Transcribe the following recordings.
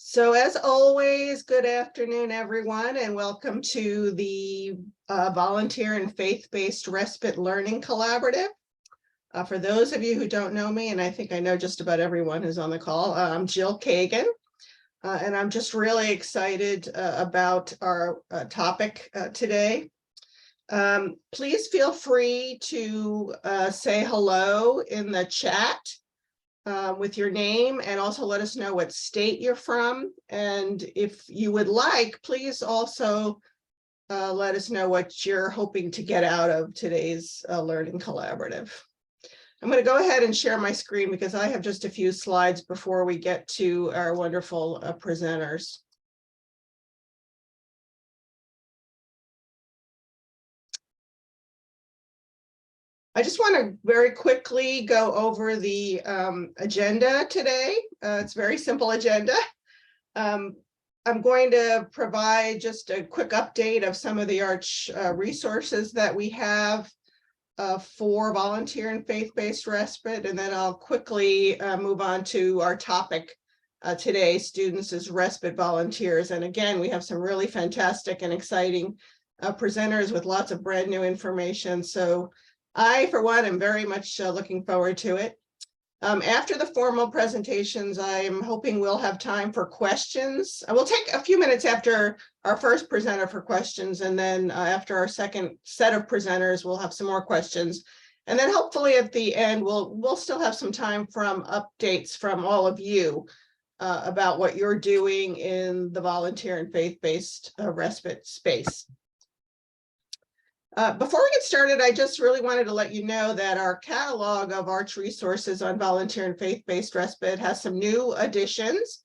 So as always, good afternoon, everyone, and welcome to the Volunteer and Faith-Based Respite Learning Collaborative. For those of you who don't know me, and I think I know just about everyone who's on the call, I'm Jill Kagan, and I'm just really excited about our topic today. Please feel free to say hello in the chat. With your name, and also let us know what state you're from. And if you would like, please also let us know what you're hoping to get out of today's learning collaborative. I'm going to go ahead and share my screen because I have just a few slides before we get to our wonderful presenters. I just want to very quickly go over the agenda today. It's a very simple agenda. I'm going to provide just a quick update of some of the ARCH resources that we have for volunteer and faith-based respite, and then I'll quickly move on to our topic today, students as respite volunteers. And again, we have some really fantastic and exciting presenters with lots of brand new information. So I, for one, am very much looking forward to it. After the formal presentations, I'm hoping we'll have time for questions. We'll take a few minutes after our first presenter for questions, and then after our second set of presenters, we'll have some more questions. And then hopefully at the end, we'll still have some time from updates from all of you about what you're doing in the volunteer and faith-based respite space. Before we get started, I just really wanted to let you know that our catalog of ARCH resources on volunteer and faith-based respite has some new additions.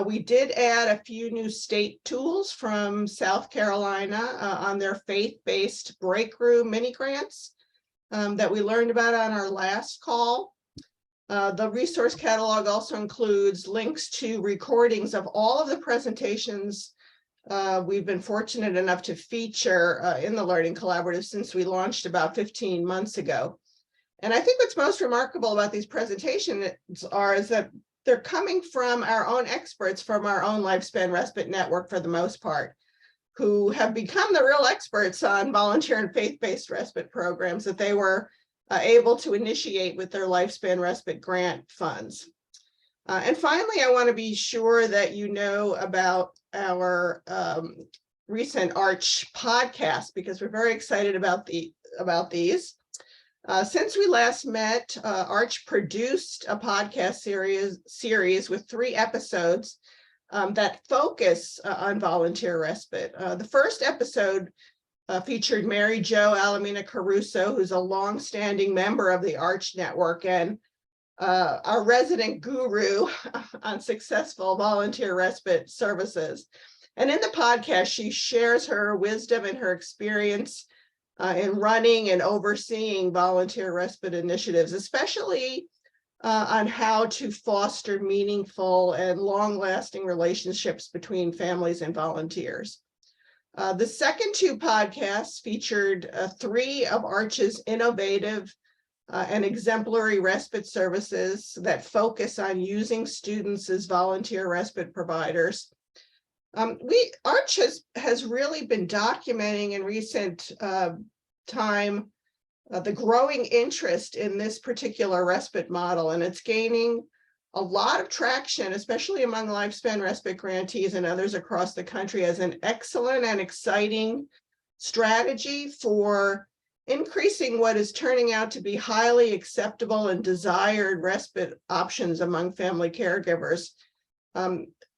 We did add a few new state tools from South Carolina on their faith-based break room mini grants that we learned about on our last call. The resource catalog also includes links to recordings of all of the presentations we've been fortunate enough to feature in the Learning Collaborative since we launched about 15 months ago. And I think what's most remarkable about these presentations is that they're coming from our own experts from our own Lifespan Respite Network for the most part, who have become the real experts on volunteer and faith-based respite programs that they were able to initiate with their Lifespan Respite grant funds. And finally, I want to be sure that you know about our recent ARCH podcast, because we're very excited about these. Since we last met, ARCH produced a podcast series with 3 episodes that focus on volunteer respite. The first episode featured Mary Jo Alamina Caruso, who's a longstanding member of the ARCH network and our resident guru on successful volunteer respite services. And in the podcast, she shares her wisdom and her experience in running and overseeing volunteer respite initiatives, especially on how to foster meaningful and long-lasting relationships between families and volunteers. The second 2 podcasts featured 3 of ARCH's innovative and exemplary respite services that focus on using students as volunteer respite providers. ARCH has really been documenting in recent time the growing interest in this particular respite model, and it's gaining a lot of traction, especially among Lifespan Respite grantees and others across the country, as an excellent and exciting strategy for increasing what is turning out to be highly acceptable and desired respite options among family caregivers,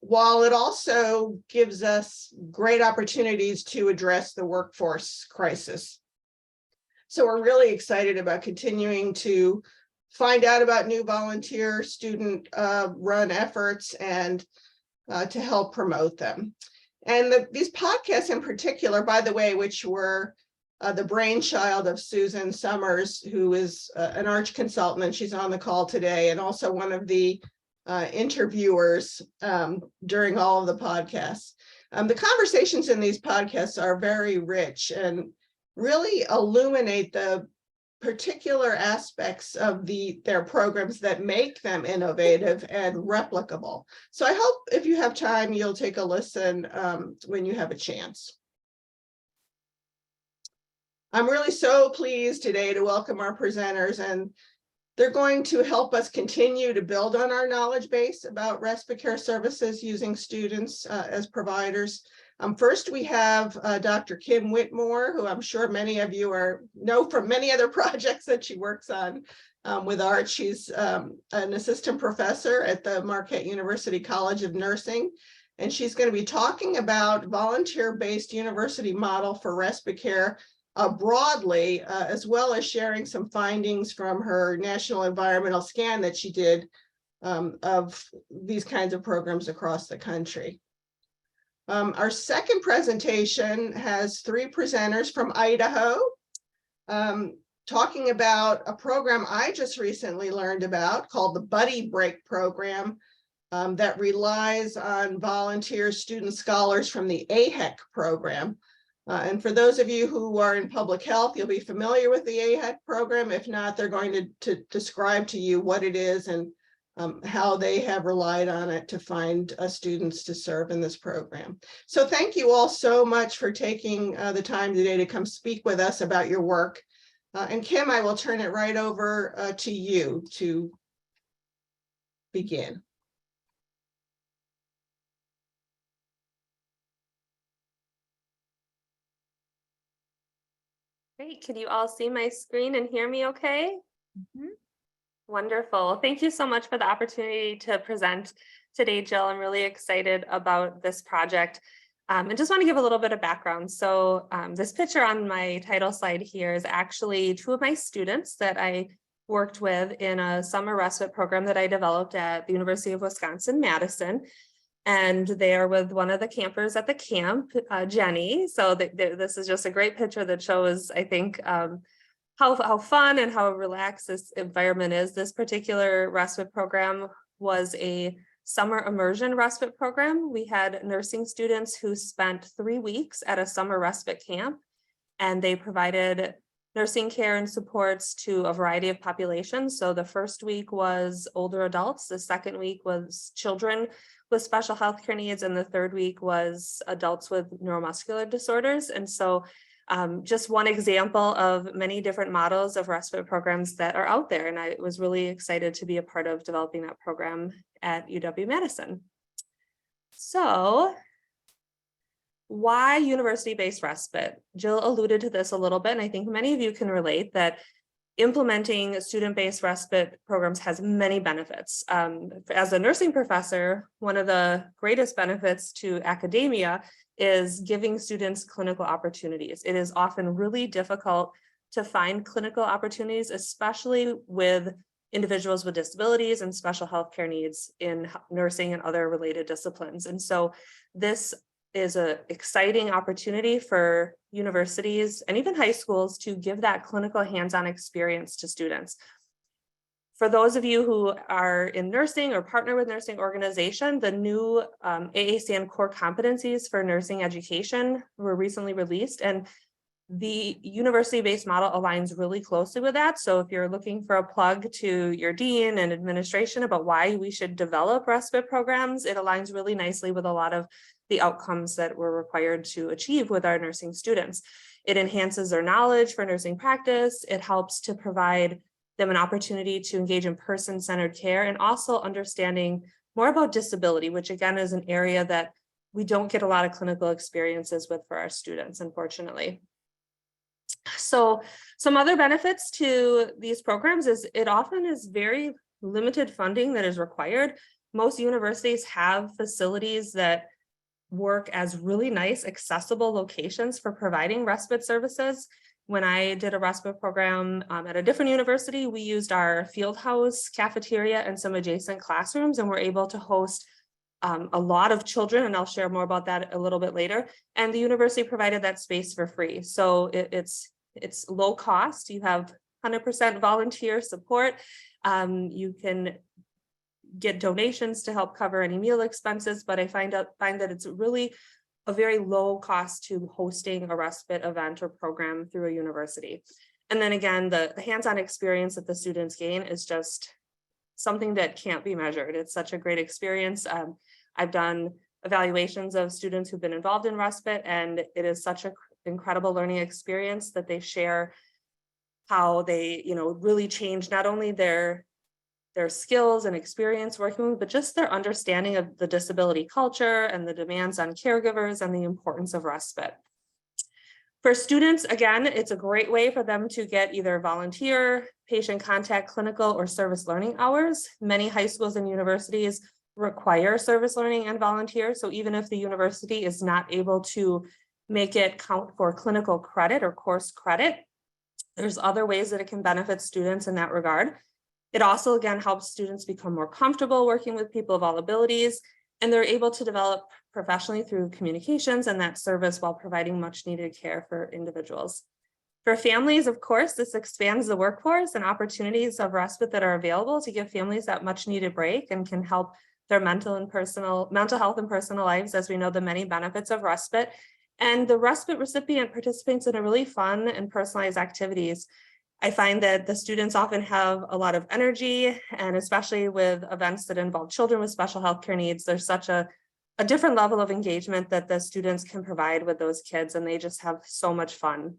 while it also gives us great opportunities to address the workforce crisis. So we're really excited about continuing to find out about new volunteer student run efforts and to help promote them. And these podcasts in particular, by the way, which were the brainchild of Susan Summers, who is an ARCH consultant, and she's on the call today, and also one of the interviewers during all of the podcasts. The conversations in these podcasts are very rich and really illuminate the particular aspects of their programs that make them innovative and replicable. So I hope if you have time, you'll take a listen when you have a chance. I'm really so pleased today to welcome our presenters, and they're going to help us continue to build on our knowledge base about respite care services using students as providers. First, we have Dr. Kim Whitmore, who I'm sure many of you know from many other projects that she works on with ART. She's an assistant professor at the Marquette University College of Nursing, and she's going to be talking about volunteer-based university model for respite care broadly, as well as sharing some findings from her national environmental scan that she did of these kinds of programs across the country. Our second presentation has three presenters from Idaho talking about a program I just recently learned about called the Buddy Break program that relies on volunteer student scholars from the AHEC program. And for those of you who are in public health, you'll be familiar with the AHEC program. If not, they're going to describe to you what it is and how they have relied on it to find students to serve in this program. So thank you all so much for taking the time today to come speak with us about your work. And Kim, I will turn it right over to you to begin. Great. Can you all see my screen and hear me okay? Mm-hmm. Wonderful. Thank you so much for the opportunity to present today, Jill. I'm really excited about this project. And just want to give a little bit of background. So this picture on my title slide here is actually two of my students that I worked with in a summer respite program that I developed at the University of Wisconsin-Madison. And they are with one of the campers at the camp, Jenny. So this is just a great picture that shows, I think, how fun and how relaxed this environment is. This particular respite program was a summer immersion respite program. We had nursing students who spent 3 weeks at a summer respite camp, and they provided nursing care and supports to a variety of populations. So the first week was older adults, the second week was children with special health care needs, and the third week was adults with neuromuscular disorders. And so just one example of many different models of respite programs that are out there. And I was really excited to be a part of developing that program at UW-Madison. So why university-based respite? Jill alluded to this a little bit, and I think many of you can relate that implementing student-based respite programs has many benefits. As a nursing professor, one of the greatest benefits to academia is giving students clinical opportunities. It is often really difficult to find clinical opportunities, especially with individuals with disabilities and special healthcare needs in nursing and other related disciplines. And so this is an exciting opportunity for universities and even high schools to give that clinical hands-on experience to students. For those of you who are in nursing or partner with nursing organization, the new AACN core competencies for nursing education were recently released, and the university-based model aligns really closely with that. So if you're looking for a plug to your dean and administration about why we should develop respite programs, it aligns really nicely with a lot of the outcomes that we're required to achieve with our nursing students. It enhances their knowledge for nursing practice. It helps to provide them an opportunity to engage in person-centered care and also understanding more about disability, which again is an area that we don't get a lot of clinical experiences with for our students, unfortunately. So some other benefits to these programs is it often is very limited funding that is required. Most universities have facilities that work as really nice, accessible locations for providing respite services. When I did a respite program at a different university, we used our field house, cafeteria, and some adjacent classrooms, and we're able to host a lot of children, and I'll share more about that a little bit later. And the university provided that space for free. So it's low cost. You have 100% volunteer support. You can get donations to help cover any meal expenses, but I find that it's really a very low cost to hosting a respite event or program through a university. And then again, the hands-on experience that the students gain is just something that can't be measured. It's such a great experience. I've done evaluations of students who've been involved in respite, and it is such an incredible learning experience that they share how they, really change not only their skills and experience working with, but just their understanding of the disability culture and the demands on caregivers and the importance of respite. For students, again, it's a great way for them to get either volunteer, patient contact, clinical, or service learning hours. Many high schools and universities require service learning and volunteer. So even if the university is not able to make it count for clinical credit or course credit, there's other ways that it can benefit students in that regard. It also, again, helps students become more comfortable working with people of all abilities, and they're able to develop professionally through communications and that service while providing much needed care for individuals. For families, of course, this expands the workforce and opportunities of respite that are available to give families that much needed break and can help their mental health and personal lives, as we know the many benefits of respite. And the respite recipient participates in a really fun and personalized activities. I find that the students often have a lot of energy, and especially with events that involve children with special healthcare needs, there's such a different level of engagement that the students can provide with those kids, and they just have so much fun.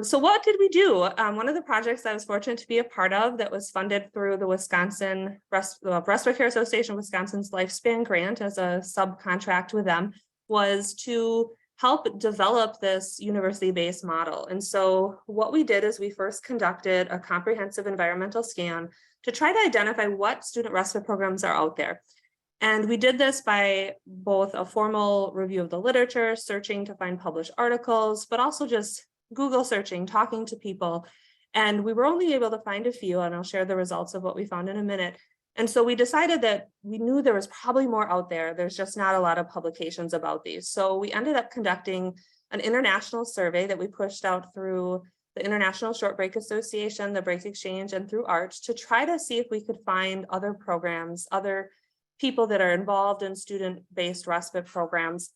So what did we do? One of the projects I was fortunate to be a part of that was funded through the Wisconsin Respite Care Association, Wisconsin's Lifespan grant as a subcontract with them, was to help develop this university-based model. And so what we did is we first conducted a comprehensive environmental scan to try to identify what student respite programs are out there. And we did this by both a formal review of the literature, searching to find published articles, but also just Google searching, talking to people. And we were only able to find a few, and I'll share the results of what we found in a minute. And so we decided that we knew there was probably more out there. There's just not a lot of publications about these. So we ended up conducting an international survey that we pushed out through the International Short Break Association, the Break Exchange, and through ARCH to try to see if we could find other programs, other people that are involved in student-based respite programs.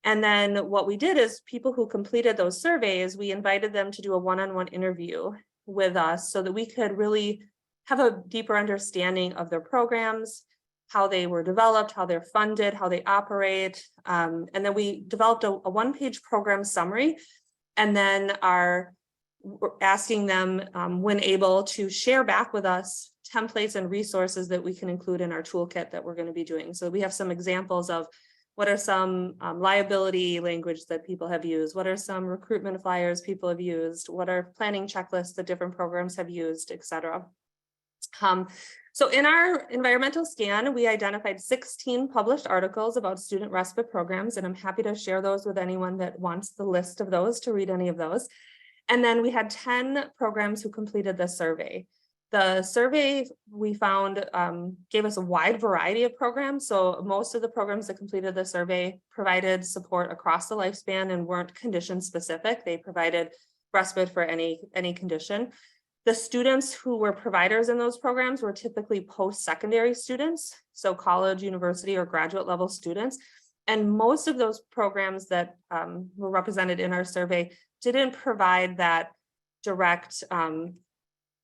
And then what we did is people who completed those surveys, we invited them to do a one-on-one interview with us so that we could really have a deeper understanding of their programs, how they were developed, how they're funded, how they operate. And then we developed a one-page program summary, and then are asking them when able to share back with us templates and resources that we can include in our toolkit that we're going to be doing. So we have some examples of what are some liability language that people have used, what are some recruitment flyers people have used, what are planning checklists that different programs have used, et cetera. So in our environmental scan, we identified 16 published articles about student respite programs, and I'm happy to share those with anyone that wants the list of those to read any of those. And then we had 10 programs who completed the survey. The survey we found gave us a wide variety of programs. So most of the programs that completed the survey provided support across the lifespan and weren't condition specific. They provided respite for any condition. The students who were providers in those programs were typically post-secondary students, so college, university, or graduate level students. And most of those programs that were represented in our survey didn't provide that direct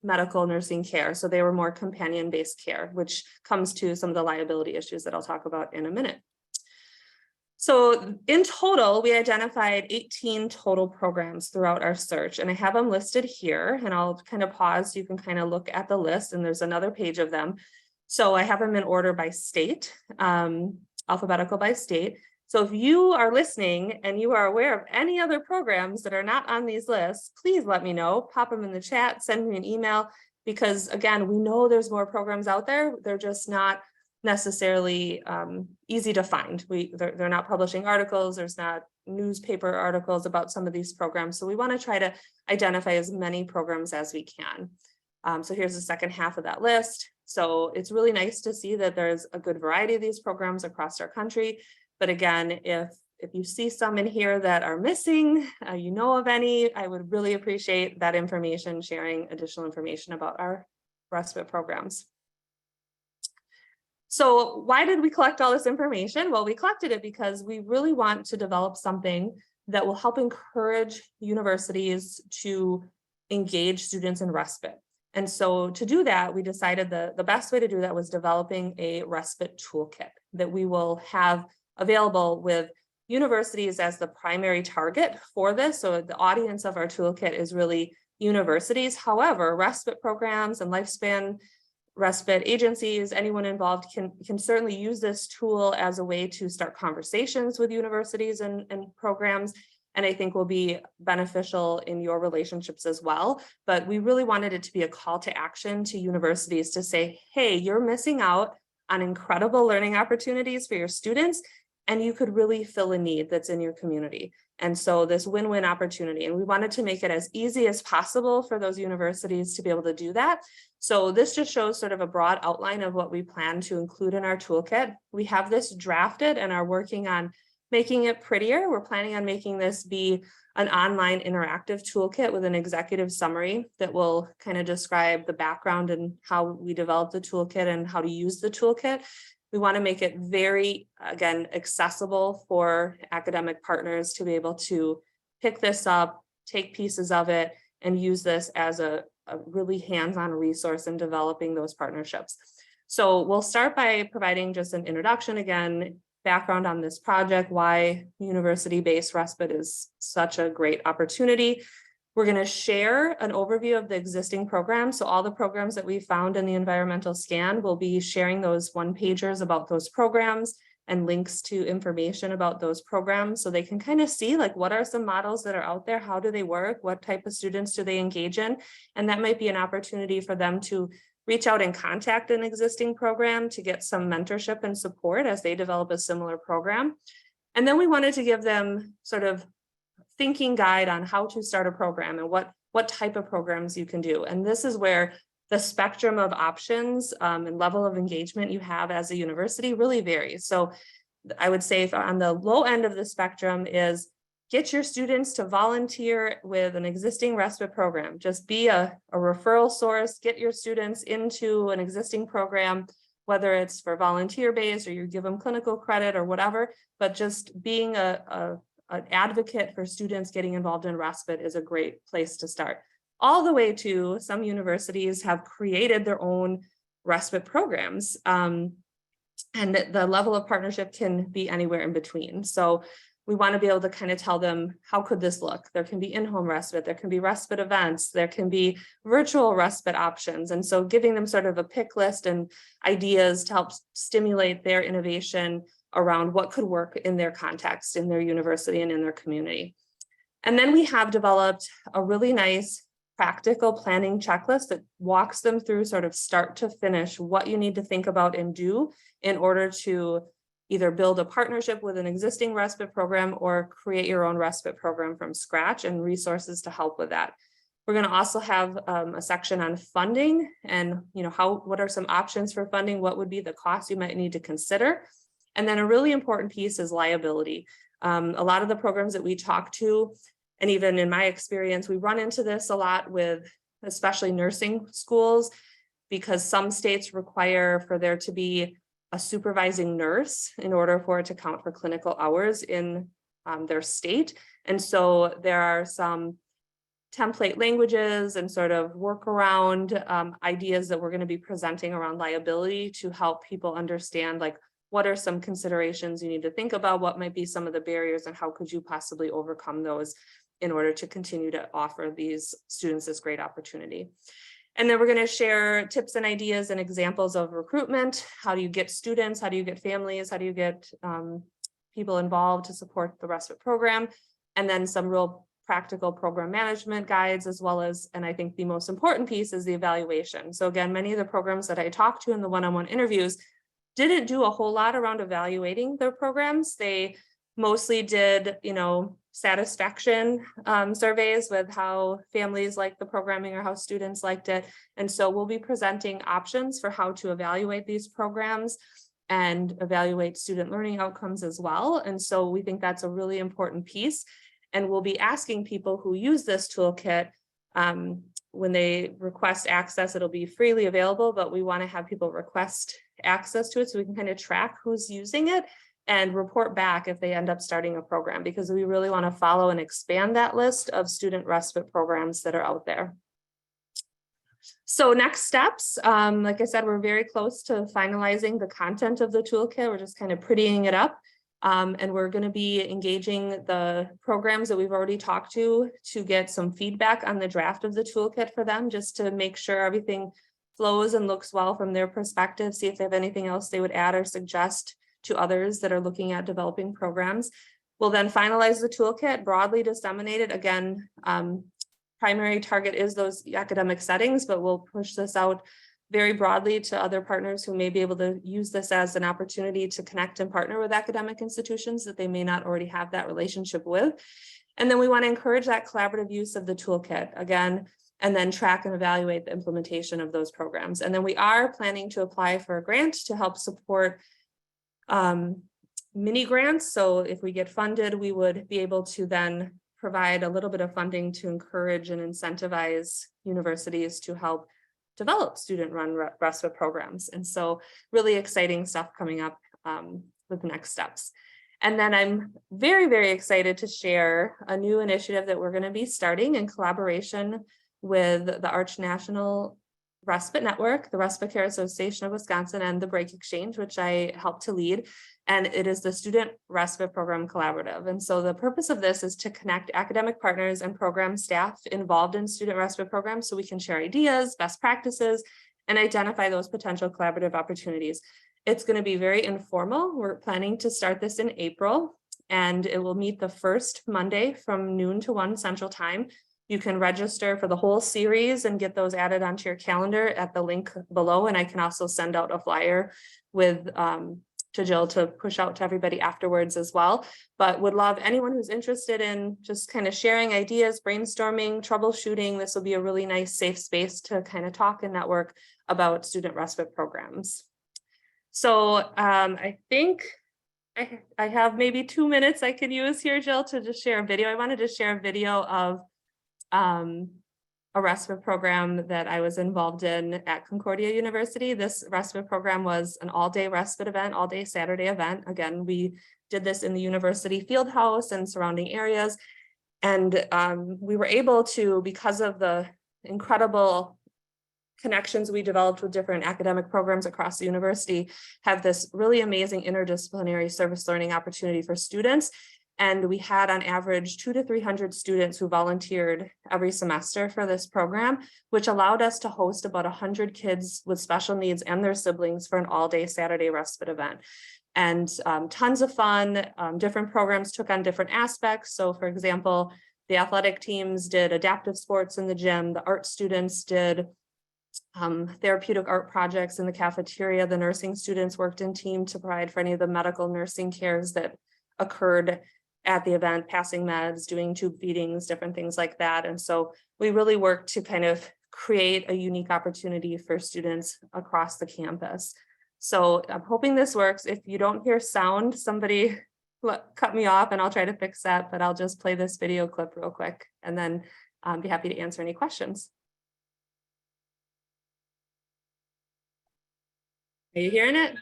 medical nursing care. So they were more companion-based care, which comes to some of the liability issues that I'll talk about in a minute. So in total, we identified 18 total programs throughout our search, and I have them listed here, and I'll kind of pause so you can kind of look at the list, and there's another page of them. So I have them in order by state, alphabetical by state. So if you are listening and you are aware of any other programs that are not on these lists, please let me know, pop them in the chat, send me an email, because again, we know there's more programs out there. They're just not necessarily easy to find. They're not publishing articles. There's not newspaper articles about some of these programs. So we want to try to identify as many programs as we can. So here's the second half of that list. So it's really nice to see that there's a good variety of these programs across our country. But again, if you see some in here that are missing, you know of any, I would really appreciate that information, sharing additional information about our respite programs. So why did we collect all this information? Well, we collected it because we really want to develop something that will help encourage universities to engage students in respite. And so to do that, we decided the best way to do that was developing a respite toolkit that we will have available with universities as the primary target for this. So the audience of our toolkit is really universities. However, respite programs and lifespan respite agencies, anyone involved can certainly use this tool as a way to start conversations with universities and programs, and I think will be beneficial in your relationships as well. But we really wanted it to be a call to action to universities to say, hey, you're missing out on incredible learning opportunities for your students, and you could really fill a need that's in your community. And so this win-win opportunity, and we wanted to make it as easy as possible for those universities to be able to do that. So this just shows sort of a broad outline of what we plan to include in our toolkit. We have this drafted and are working on making it prettier. We're planning on making this be an online interactive toolkit with an executive summary that will kind of describe the background and how we developed the toolkit and how to use the toolkit. We want to make it very, again, accessible for academic partners to be able to pick this up, take pieces of it, and use this as a really hands-on resource in developing those partnerships. So we'll start by providing just an introduction, again, background on this project, why university-based respite is such a great opportunity. We're going to share an overview of the existing programs. So all the programs that we found in the environmental scan, we'll be sharing those one-pagers about those programs and links to information about those programs so they can kind of see like what are some models that are out there, how do they work, what type of students do they engage in, and that might be an opportunity for them to reach out and contact an existing program to get some mentorship and support as they develop a similar program. And then we wanted to give them sort of thinking guide on how to start a program and what type of programs you can do. And this is where the spectrum of options and level of engagement you have as a university really varies. So I would say on the low end of the spectrum is get your students to volunteer with an existing respite program. Just be a referral source, get your students into an existing program, whether it's for volunteer based or you give them clinical credit or whatever, but just being an advocate for students getting involved in respite is a great place to start. All the way to some universities have created their own respite programs. And the level of partnership can be anywhere in between. So we want to be able to kind of tell them, how could this look? There can be in-home respite, there can be respite events, there can be virtual respite options. And so giving them sort of a pick list and ideas to help stimulate their innovation around what could work in their context, in their university and in their community. And then we have developed a really nice practical planning checklist that walks them through sort of start to finish what you need to think about and do in order to either build a partnership with an existing respite program or create your own respite program from scratch and resources to help with that. We're going to also have a section on funding and, what are some options for funding? What would be the costs you might need to consider? And then a really important piece is liability. A lot of the programs that we talk to, and even in my experience, we run into this a lot with especially nursing schools, because some states require for there to be a supervising nurse in order for it to count for clinical hours in their state. And so there are some template languages and sort of workaround ideas that we're going to be presenting around liability to help people understand, like, what are some considerations you need to think about, what might be some of the barriers, and how could you possibly overcome those in order to continue to offer these students this great opportunity. And then we're going to share tips and ideas and examples of recruitment. How do you get students? How do you get families? How do you get people involved to support the respite program? And then some real practical program management guides, as well as, and I think the most important piece is the evaluation. So again, many of the programs that I talked to in the one-on-one interviews didn't do a whole lot around evaluating their programs. They mostly did, satisfaction surveys with how families liked the programming or how students liked it. And so we'll be presenting options for how to evaluate these programs and evaluate student learning outcomes as well. And so we think that's a really important piece. And we'll be asking people who use this toolkit, when they request access, it'll be freely available, but we want to have people request access to it so we can kind of track who's using it and report back if they end up starting a program, because we really want to follow and expand that list of student respite programs that are out there. So next steps, like I said, we're very close to finalizing the content of the toolkit. We're just kind of prettying it up. And we're going to be engaging the programs that we've already talked to get some feedback on the draft of the toolkit for them, just to make sure everything flows and looks well from their perspective, see if they have anything else they would add or suggest to others that are looking at developing programs. We'll then finalize the toolkit, broadly disseminate it. Again, primary target is those academic settings, but we'll push this out very broadly to other partners who may be able to use this as an opportunity to connect and partner with academic institutions that they may not already have that relationship with. And then we want to encourage that collaborative use of the toolkit again, and then track and evaluate the implementation of those programs. And then we are planning to apply for a grant to help support mini grants. So if we get funded, we would be able to then provide a little bit of funding to encourage and incentivize universities to help develop student-run respite programs. And so really exciting stuff coming up with the next steps. And then I'm very, very excited to share a new initiative that we're going to be starting in collaboration with the Arch National Respite Network, the Respite Care Association of Wisconsin, and the Break Exchange, which I help to lead. And it is the Student Respite Program Collaborative. And so the purpose of this is to connect academic partners and program staff involved in student respite programs so we can share ideas, best practices, and identify those potential collaborative opportunities. It's going to be very informal. We're planning to start this in April, and it will meet the first Monday from noon to 1 Central Time. You can register for the whole series and get those added onto your calendar at the link below. And I can also send out a flyer with to Jill to push out to everybody afterwards as well. But would love anyone who's interested in just kind of sharing ideas, brainstorming, troubleshooting. This will be a really nice safe space to kind of talk and network about student respite programs. So I think I have maybe 2 minutes I could use here, Jill, to just share a video. I wanted to share a video of a respite program that I was involved in at Concordia University. This respite program was an all-day respite event, all-day Saturday event. Again, we did this in the university field house and surrounding areas. And we were able to, because of the incredible connections we developed with different academic programs across the university, have this really amazing interdisciplinary service learning opportunity for students. And we had on average 200 to 300 students who volunteered every semester for this program, which allowed us to host about 100 kids with special needs and their siblings for an all-day Saturday respite event. And tons of fun. Different programs took on different aspects. So for example, the athletic teams did adaptive sports in the gym. The art students did therapeutic art projects in the cafeteria. The nursing students worked in team to provide for any of the medical nursing cares that occurred at the event, passing meds, doing tube feedings, different things like that. And so we really worked to kind of create a unique opportunity for students across the campus. So I'm hoping this works. If you don't hear sound, somebody cut me off and I'll try to fix that, but I'll just play this video clip real quick and then be happy to answer any questions. Are you hearing it?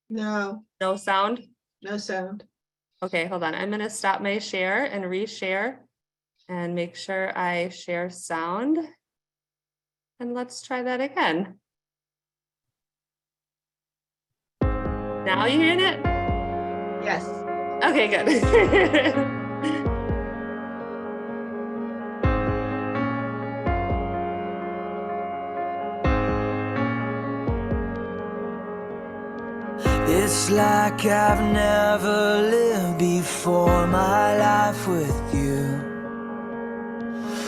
No, No sound? no sound. Okay, hold on. I'm going to stop my share and reshare and make sure I share sound. And let's try that again. Now you hearing it? Yes. Okay, good. It's like I've never lived before, my life with you.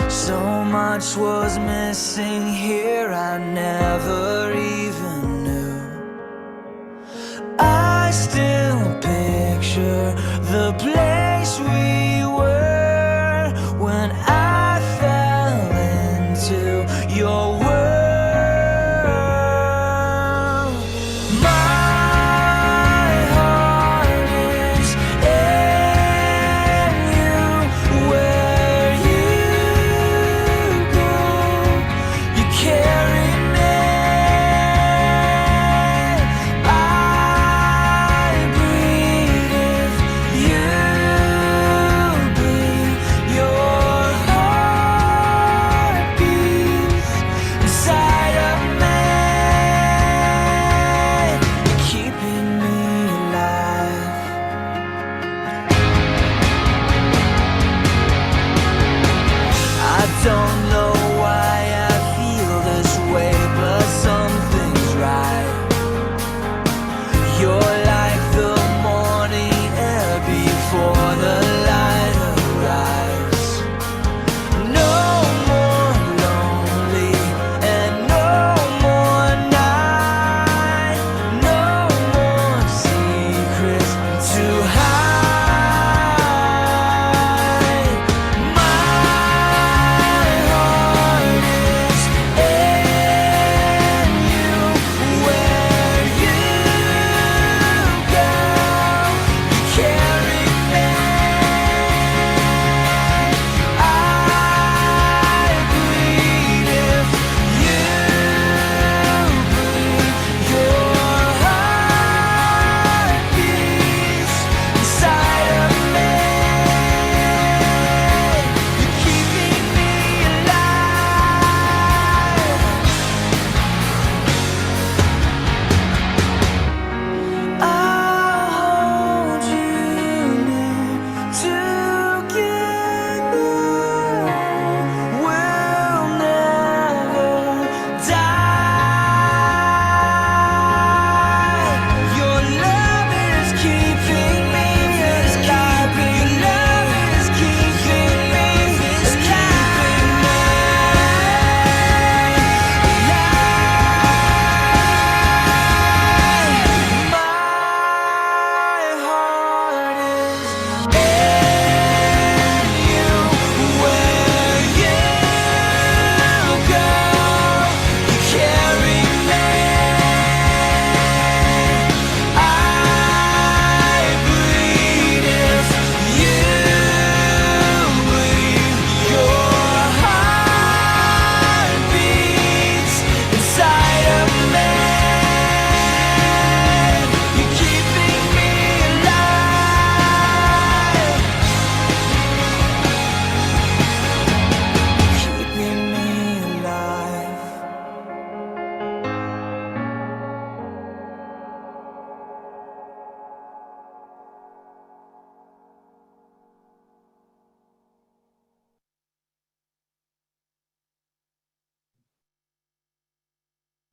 So much was missing here I never even knew. I still picture the place we were when I fell into your world.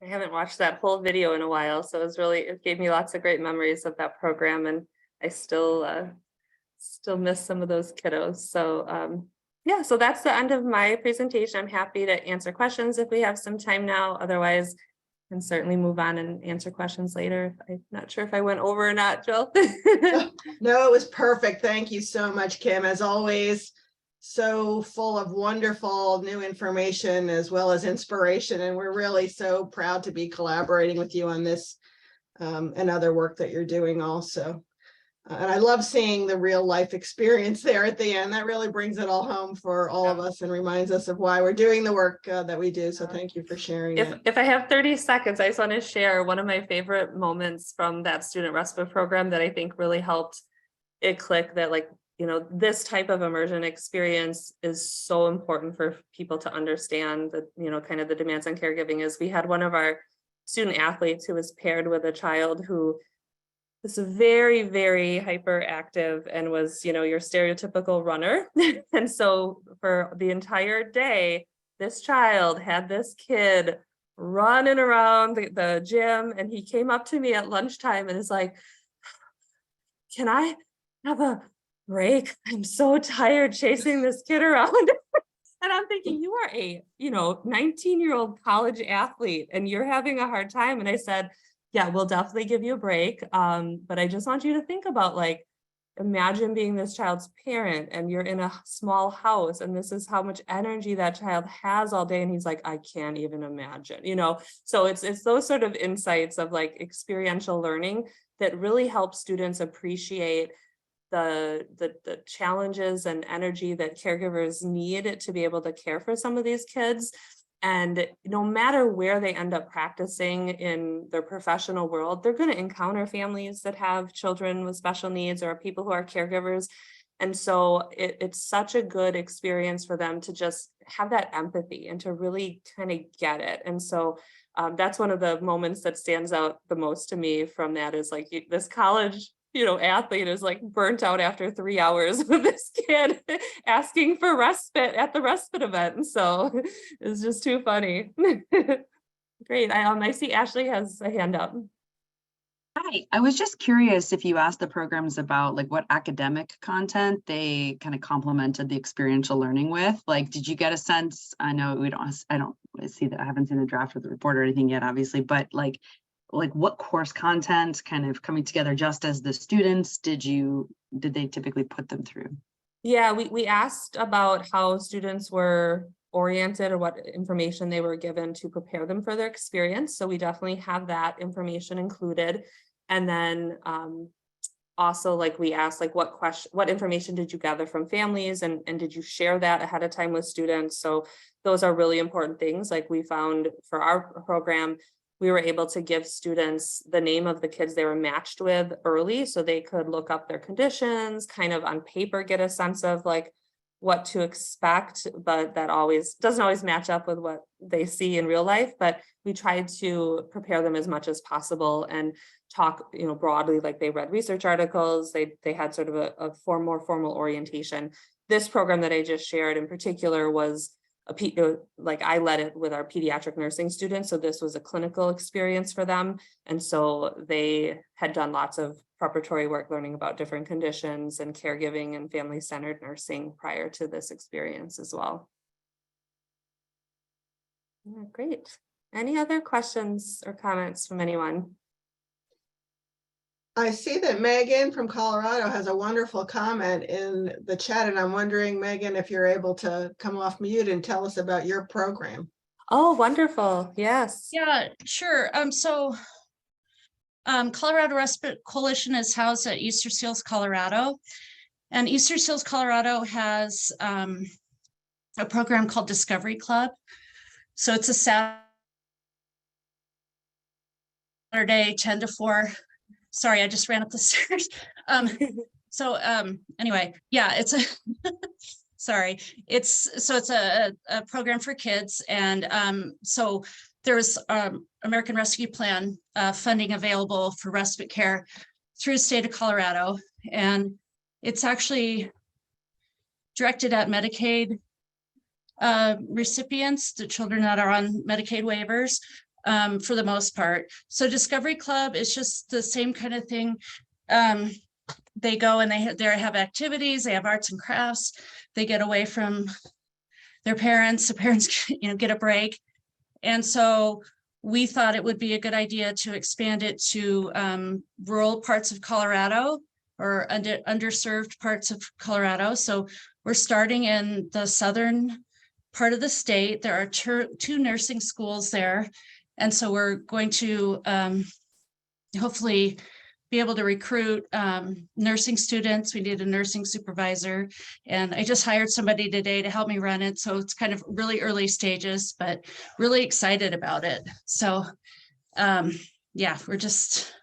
I haven't watched that whole video in a while, so it gave me lots of great memories of that program, and I still miss some of those kiddos. So yeah, so that's the end of my presentation. I'm happy to answer questions if we have some time now. Otherwise, I can certainly move on and answer questions later. I'm not sure if I went over or not, Jill. No, it was perfect. Thank you so much, Kim. As always, so full of wonderful new information as well as inspiration. And we're really so proud to be collaborating with you on this and other work that you're doing also. And I love seeing the real life experience there at the end. That really brings it all home for all of us and reminds us of why we're doing the work that we do. So thank you for sharing that. If I have 30 seconds, I just want to share one of my favorite moments from that student respite program that I think really helped it click that, like, you know, this type of immersion experience is so important for people to understand that, you know, kind of the demands on caregiving. Is we had one of our student athletes who was paired with a child who was very, very hyperactive and was, you know, your stereotypical runner. And so for the entire day, this child had this kid running around the gym, and he came up to me at lunchtime and is like, "Can I have a break? I'm so tired chasing this kid around." And I'm thinking, you are a, you know, 19-year-old college athlete and you're having a hard time. And I said, yeah, we'll definitely give you a break. But I just want you to think about, like, imagine being this child's parent and you're in a small house and this is how much energy that child has all day. And he's like, I can't even imagine, you know. So it's those sort of insights of, like, experiential learning that really help students appreciate the challenges and energy that caregivers need to be able to care for some of these kids. And no matter where they end up practicing in their professional world, they're going to encounter families that have children with special needs or people who are caregivers. And so it's such a good experience for them to just have that empathy and to really kind of get it. And so that's one of the moments that stands out the most to me from that, is like, this college, you know, athlete is like burnt out after 3 hours with this kid asking for respite at the respite event. And so it's just too funny. Great. I see Ashley has a hand up. Hi, I was just curious if you asked the programs about, like, what academic content they kind of complemented the experiential learning with. Like, did you get a sense? I know I don't see that. I haven't seen the draft of the report or anything yet, obviously, but like what course content kind of coming together just as the students did they typically put them through? Yeah, we asked about how students were oriented or what information they were given to prepare them for their experience. So we definitely have that information included. And then also, like, we asked, like, what information did you gather from families, and did you share that ahead of time with students? So those are really important things. Like, we found for our program, we were able to give students the name of the kids they were matched with early, so they could look up their conditions, kind of on paper get a sense of, like, what to expect, but that doesn't always match up with what they see in real life. But we tried to prepare them as much as possible and talk, you know, broadly, like they read research articles, they had sort of a more formal orientation. This program that I just shared in particular was like, I led it with our pediatric nursing students. So this was a clinical experience for them. And so they had done lots of preparatory work learning about different conditions and caregiving and family-centered nursing prior to this experience as well. Yeah, great. Any other questions or comments from anyone? I see that Megan from Colorado has a wonderful comment in the chat, and I'm wondering, Megan, if you're able to come off mute and tell us about your program. Oh, wonderful. Yes. Yeah, sure. Colorado Respite Coalition is housed at Easter Seals, Colorado. And Easter Seals, Colorado has a program called Discovery Club. So it's a Saturday, 10 to 4. Sorry, I just ran up the stairs. Anyway, yeah, it's a sorry. It's a program for kids. And so there's American Rescue Plan funding available for respite care through the state of Colorado. And it's actually directed at Medicaid recipients, the children that are on Medicaid waivers. for the most part. So Discovery Club is just the same kind of thing. They go and they have activities, they have arts and crafts, they get away from their parents, the parents, get a break. And so we thought it would be a good idea to expand it to rural parts of Colorado or underserved parts of Colorado. So we're starting in the southern part of the state. There are two nursing schools there. And so we're going to hopefully be able to recruit nursing students. We need a nursing supervisor. And I just hired somebody today to help me run it. So it's kind of really early stages, but really excited about it. So yeah, we're just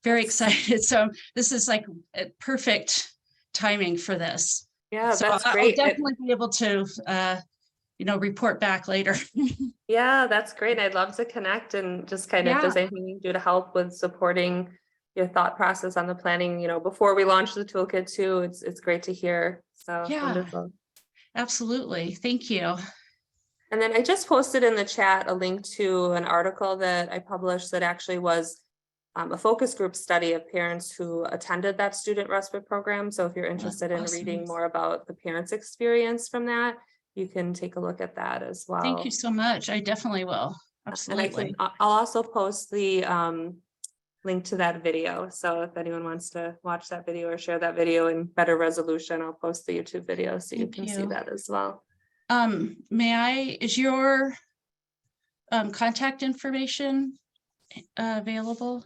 very excited. So this is like a perfect timing for this. Yeah, So that's I'll great. definitely be able to report back later. Yeah, that's great. I'd love to connect and just kind of, if there's anything you can do to help with supporting your thought process on the planning, before we launch the toolkit too, it's great to hear. So Yeah, wonderful. Absolutely. Thank you. And then I just posted in the chat a link to an article that I published that actually was a focus group study of parents who attended that student respite program. So if you're interested in reading more about the parents' experience from that, you can take a look at that as well. Thank you so much. I definitely will. Absolutely. And I'll also post the link to that video. So if anyone wants to watch that video or share that video in better resolution, I'll post the YouTube video so you can see that as well. Is your contact information available?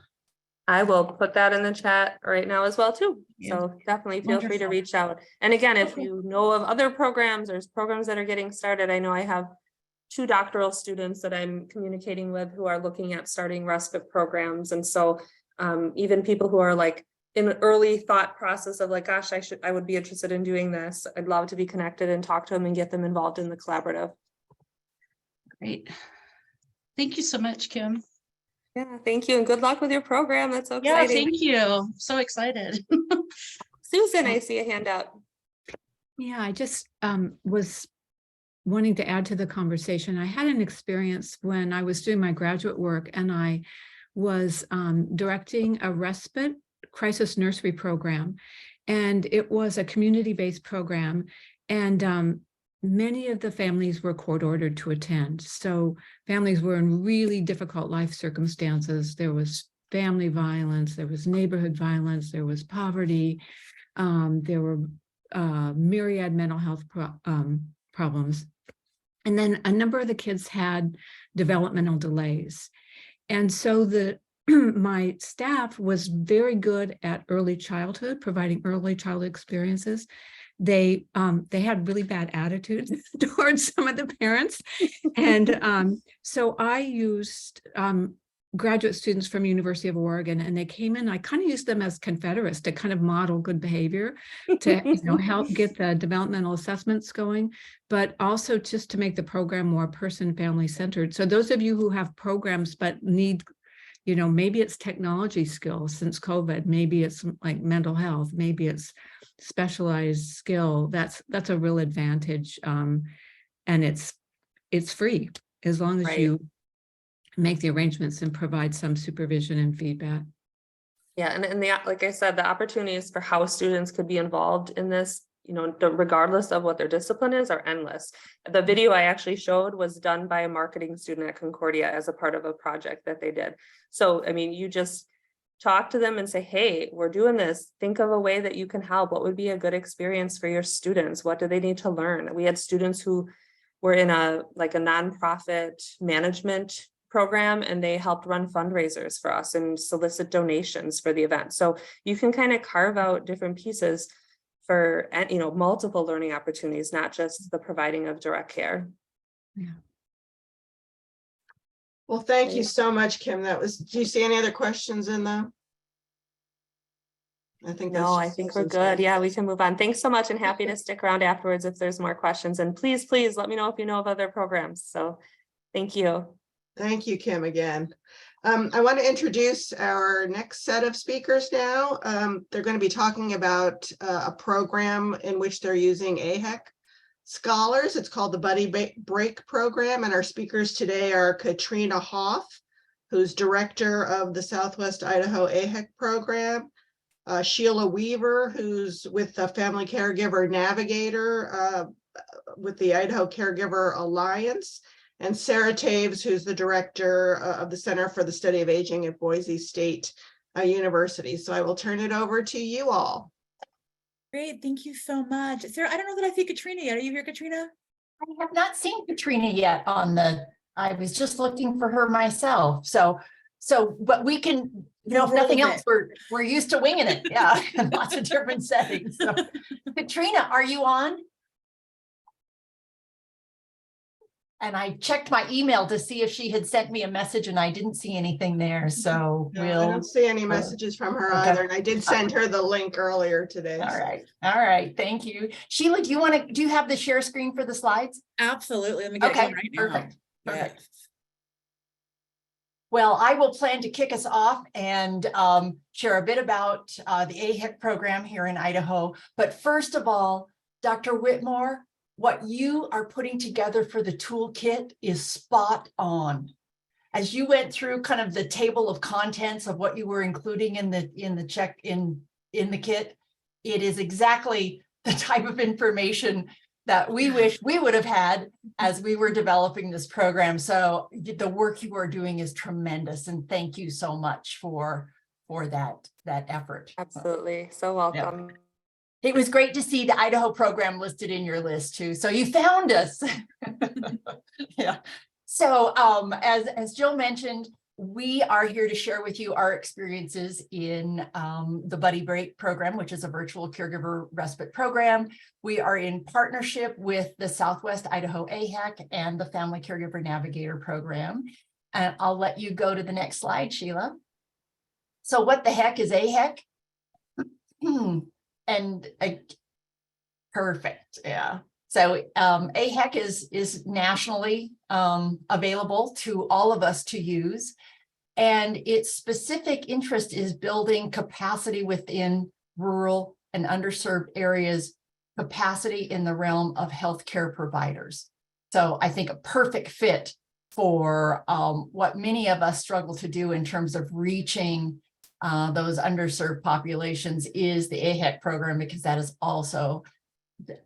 I will put that in the chat right now as well too. So definitely feel free to reach out. And again, if you know of other programs, there's programs that are getting started. I know I have 2 doctoral students that I'm communicating with who are looking at starting respite programs. And so even people who are like in an early thought process of like, gosh, I would be interested in doing this. I'd love to be connected and talk to them and get them involved in the collaborative. Great. Thank you so much, Kim. Yeah, thank you. And good luck with your program. That's so exciting. Yeah, thank you. So excited. Susan, I see a hand up. Yeah, I just was wanting to add to the conversation. I had an experience when I was doing my graduate work and I was directing a respite crisis nursery program. And it was a community-based program. And many of the families were court-ordered to attend. So families were in really difficult life circumstances. There was family violence, there was neighborhood violence, there was poverty, there were myriad mental health problems. And then a number of the kids had developmental delays. And so my staff was very good at early childhood, providing early childhood experiences. They had really bad attitudes towards some of the parents. And so I used graduate students from University of Oregon, and they came in. I kind of used them as Confederates to kind of model good behavior, to help get the developmental assessments going, but also just to make the program more person family centered. So those of you who have programs but need, maybe it's technology skills since COVID, maybe it's like mental health, maybe it's specialized skill, that's a real advantage. And it's free as long as you make the arrangements and provide some supervision and feedback. Yeah, and like I said, the opportunities for how students could be involved in this, regardless of what their discipline is, are endless. The video I actually showed was done by a marketing student at Concordia as a part of a project that they did. So, I mean, you just talk to them and say, hey, we're doing this. Think of a way that you can help. What would be a good experience for your students? What do they need to learn? We had students who were in a nonprofit management program, and they helped run fundraisers for us and solicit donations for the event. So you can kind of carve out different pieces for, multiple learning opportunities, not just the providing of direct care. Yeah. Well, thank you so much, Kim. Do you see any other questions in the? I think I think we're good. Yeah, we can move on. Thanks so much, and happy to stick around afterwards if there's more questions. And please let me know if you know of other programs. So thank you. Thank you, Kim, again. I want to introduce our next set of speakers now. They're going to be talking about a program in which they're using AHEC. scholars. It's called the Break Program, and our speakers today are Katrina Hoff, who's director of the Southwest Idaho AHEC program, Sheila Weaver, who's with the Family Caregiver Navigator with the Idaho Caregiver Alliance, and Sarah Taves, who's the director of the Center for the Study of Aging at Boise State University. So I will turn it over to you all. Great, thank you so much. Sarah, I don't know that I see Katrina yet. Are you here, Katrina? I have not seen Katrina yet on the, I was just looking for her myself. So, but we can, if nothing else, we're used to winging it. Yeah, in lots of different settings. So, Katrina, are you on? And I checked my email to see if she had sent me a message, and I didn't see anything there. So No, I don't see any messages from her okay. either, and I did send her the link earlier today. All right, thank you. Sheila, do you have the share screen for the slides? Absolutely. Let me get it going right now. Perfect. Perfect. Well, I will plan to kick us off and share a bit about the AHEC program here in Idaho. But first of all, Dr. Whitmore, what you are putting together for the toolkit is spot on. As you went through kind of the table of contents of what you were including in the kit, it is exactly the type of information that we wish we would have had as we were developing this program. So the work you are doing is tremendous, and thank you so much for that effort. Absolutely. So welcome. Yeah. It was great to see the Idaho program listed in your list too. So you found us. Yeah. So as Jill mentioned, we are here to share with you our experiences in the Buddy Break program, which is a virtual caregiver respite program. We are in partnership with the Southwest Idaho AHEC and the Family Caregiver Navigator program. And I'll let you go to the next slide, Sheila. So what the heck is AHEC? And perfect, yeah. So AHEC is nationally available to all of us to use, and its specific interest is building capacity within rural and underserved areas, capacity in the realm of healthcare providers. So I think a perfect fit for what many of us struggle to do in terms of reaching those underserved populations is the AHEC program, because that is also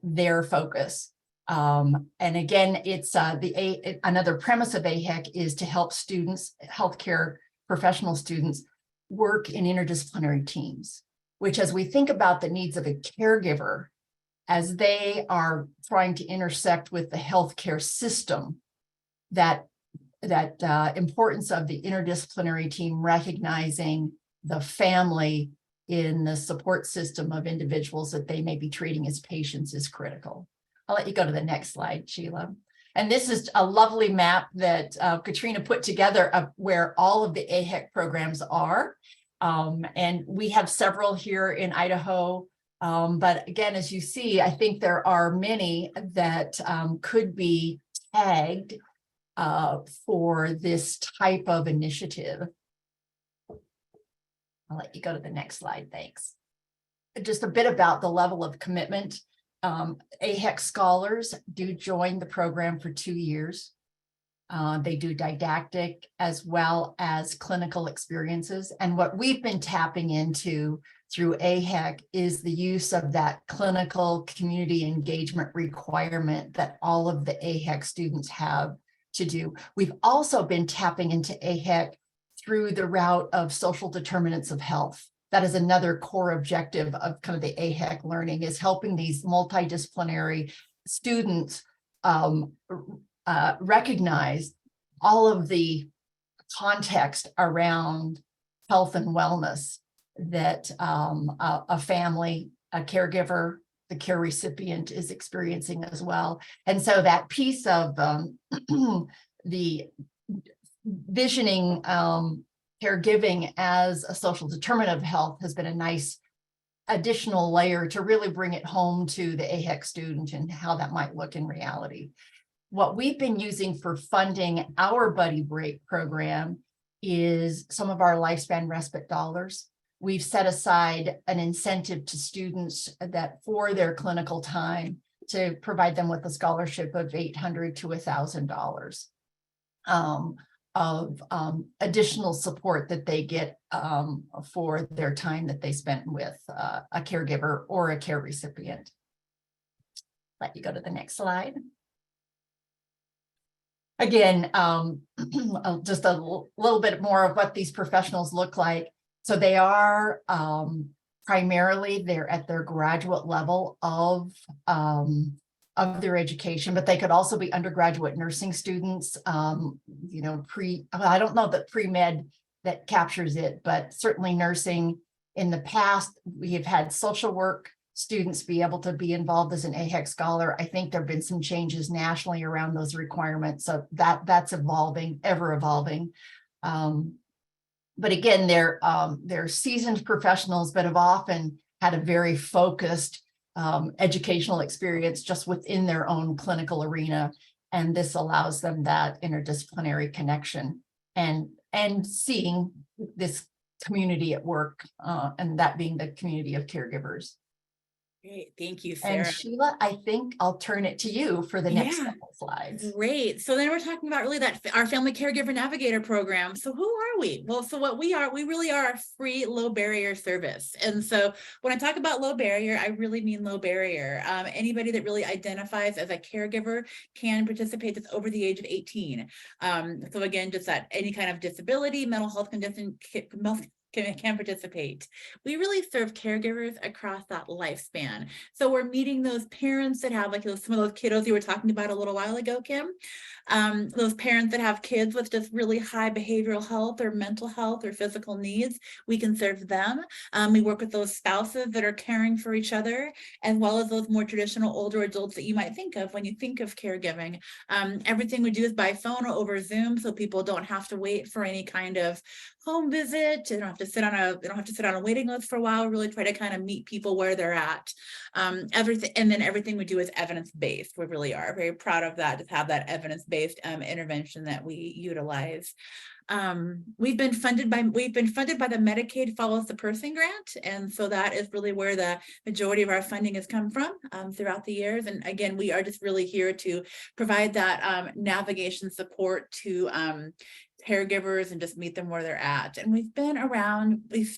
their focus. And again, it's another premise of AHEC is to help students, healthcare professional students, work in interdisciplinary teams, which, as we think about the needs of a caregiver, as they are trying to intersect with the healthcare system, that importance of the interdisciplinary team recognizing the family in the support system of individuals that they may be treating as patients is critical. I'll let you go to the next slide, Sheila. And this is a lovely map that Katrina put together of where all of the AHEC programs are. And we have several here in Idaho. But again, as you see, I think there are many that could be tagged for this type of initiative. I'll let you go to the next slide. Thanks. Just a bit about the level of commitment. AHEC scholars do join the program for 2 years. They do didactic as well as clinical experiences. And what we've been tapping into through AHEC is the use of that clinical community engagement requirement that all of the AHEC students have to do. We've also been tapping into AHEC through the route of social determinants of health. That is another core objective of kind of the AHEC learning, is helping these multidisciplinary students recognize all of the context around health and wellness that a family, a caregiver, the care recipient is experiencing as well. And so that piece of the visioning caregiving as a social determinant of health has been a nice additional layer to really bring it home to the AHEC student and how that might look in reality. What we've been using for funding our Buddy Break program is some of our Lifespan Respite dollars. We've set aside an incentive to students that for their clinical time, to provide them with a scholarship of $800 to $1,000 of additional support that they get for their time that they spent with a caregiver or a care recipient. Let you go to the next slide. Again, just a little bit more of what these professionals look like. So they are primarily they're at their graduate level of their education, but they could also be undergraduate nursing students, you know, I don't know that pre-med that captures it, but certainly nursing. In the past, we have had social work students be able to be involved as an AHEC scholar. I think there have been some changes nationally around those requirements. So that's evolving, ever evolving. But again, they're seasoned professionals, but have often had a very focused educational experience just within their own clinical arena. And this allows them that interdisciplinary connection and seeing this community at work, and that being the community of caregivers. Great, thank you, And Sarah. Sheila, I think I'll turn it to you for the next Yeah. couple slides. Great. So then we're talking about really that our Family Caregiver Navigator program. So who are we? Well, so what we really are a free low barrier service. And so when I talk about low barrier, I really mean low barrier. Anybody that really identifies as a caregiver can participate that's over the age of 18. So again, just that any kind of disability, mental health condition, can participate. We really serve caregivers across that lifespan. So we're meeting those parents that have like some of those kiddos you were talking about a little while ago, Kim. Those parents that have kids with just really high behavioral health or mental health or physical needs, we can serve them. We work with those spouses that are caring for each other, as well as those more traditional older adults that you might think of when you think of caregiving. Everything we do is by phone or over Zoom, so people don't have to wait for any kind of home visit. They don't have to sit on a waiting list for a while. Really try to kind of meet people where they're at. Everything we do is evidence-based. We really are very proud of that, to have that evidence-based intervention that we utilize. We've been funded by the Medicaid Follows the Person grant, and so that is really where the majority of our funding has come from throughout the years. And again, we are just really here to provide that navigation support to caregivers and just meet them where they're at. And we've been around, we've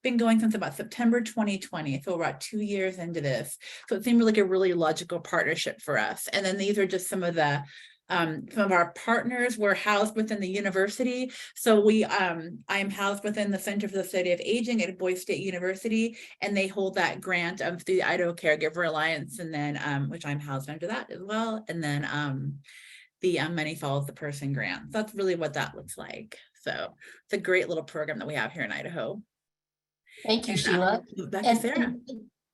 been going since about September 2020, so we're about 2 years into this. So it seemed like a really logical partnership for us. And then these are just some of our partners. We're housed within the university. So I am housed within the Center for the Study of Aging at Boise State University, and they hold that grant through the Idaho Caregiver Alliance, and then which I'm housed under that as well. And then the Money Follows the Person grant. So that's really what that looks like. So it's a great little program that we have here in Idaho. Thank you, Sheila. Back to Sarah.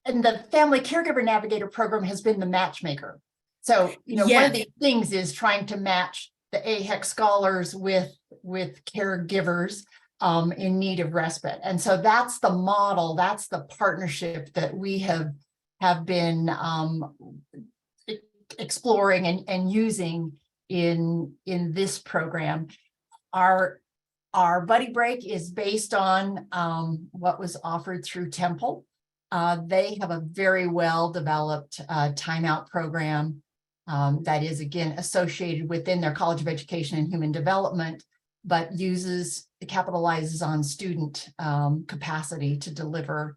And the Family Caregiver Navigator program has been the matchmaker. So, you know, one of the things is trying to match the AHEC scholars with caregivers in need of respite. And so that's the model, that's the partnership that we have been exploring and using in this program. Our buddy break is based on what was offered through Temple. They have a very well developed timeout program that is again associated within their College of Education and Human Development, but capitalizes on student capacity to deliver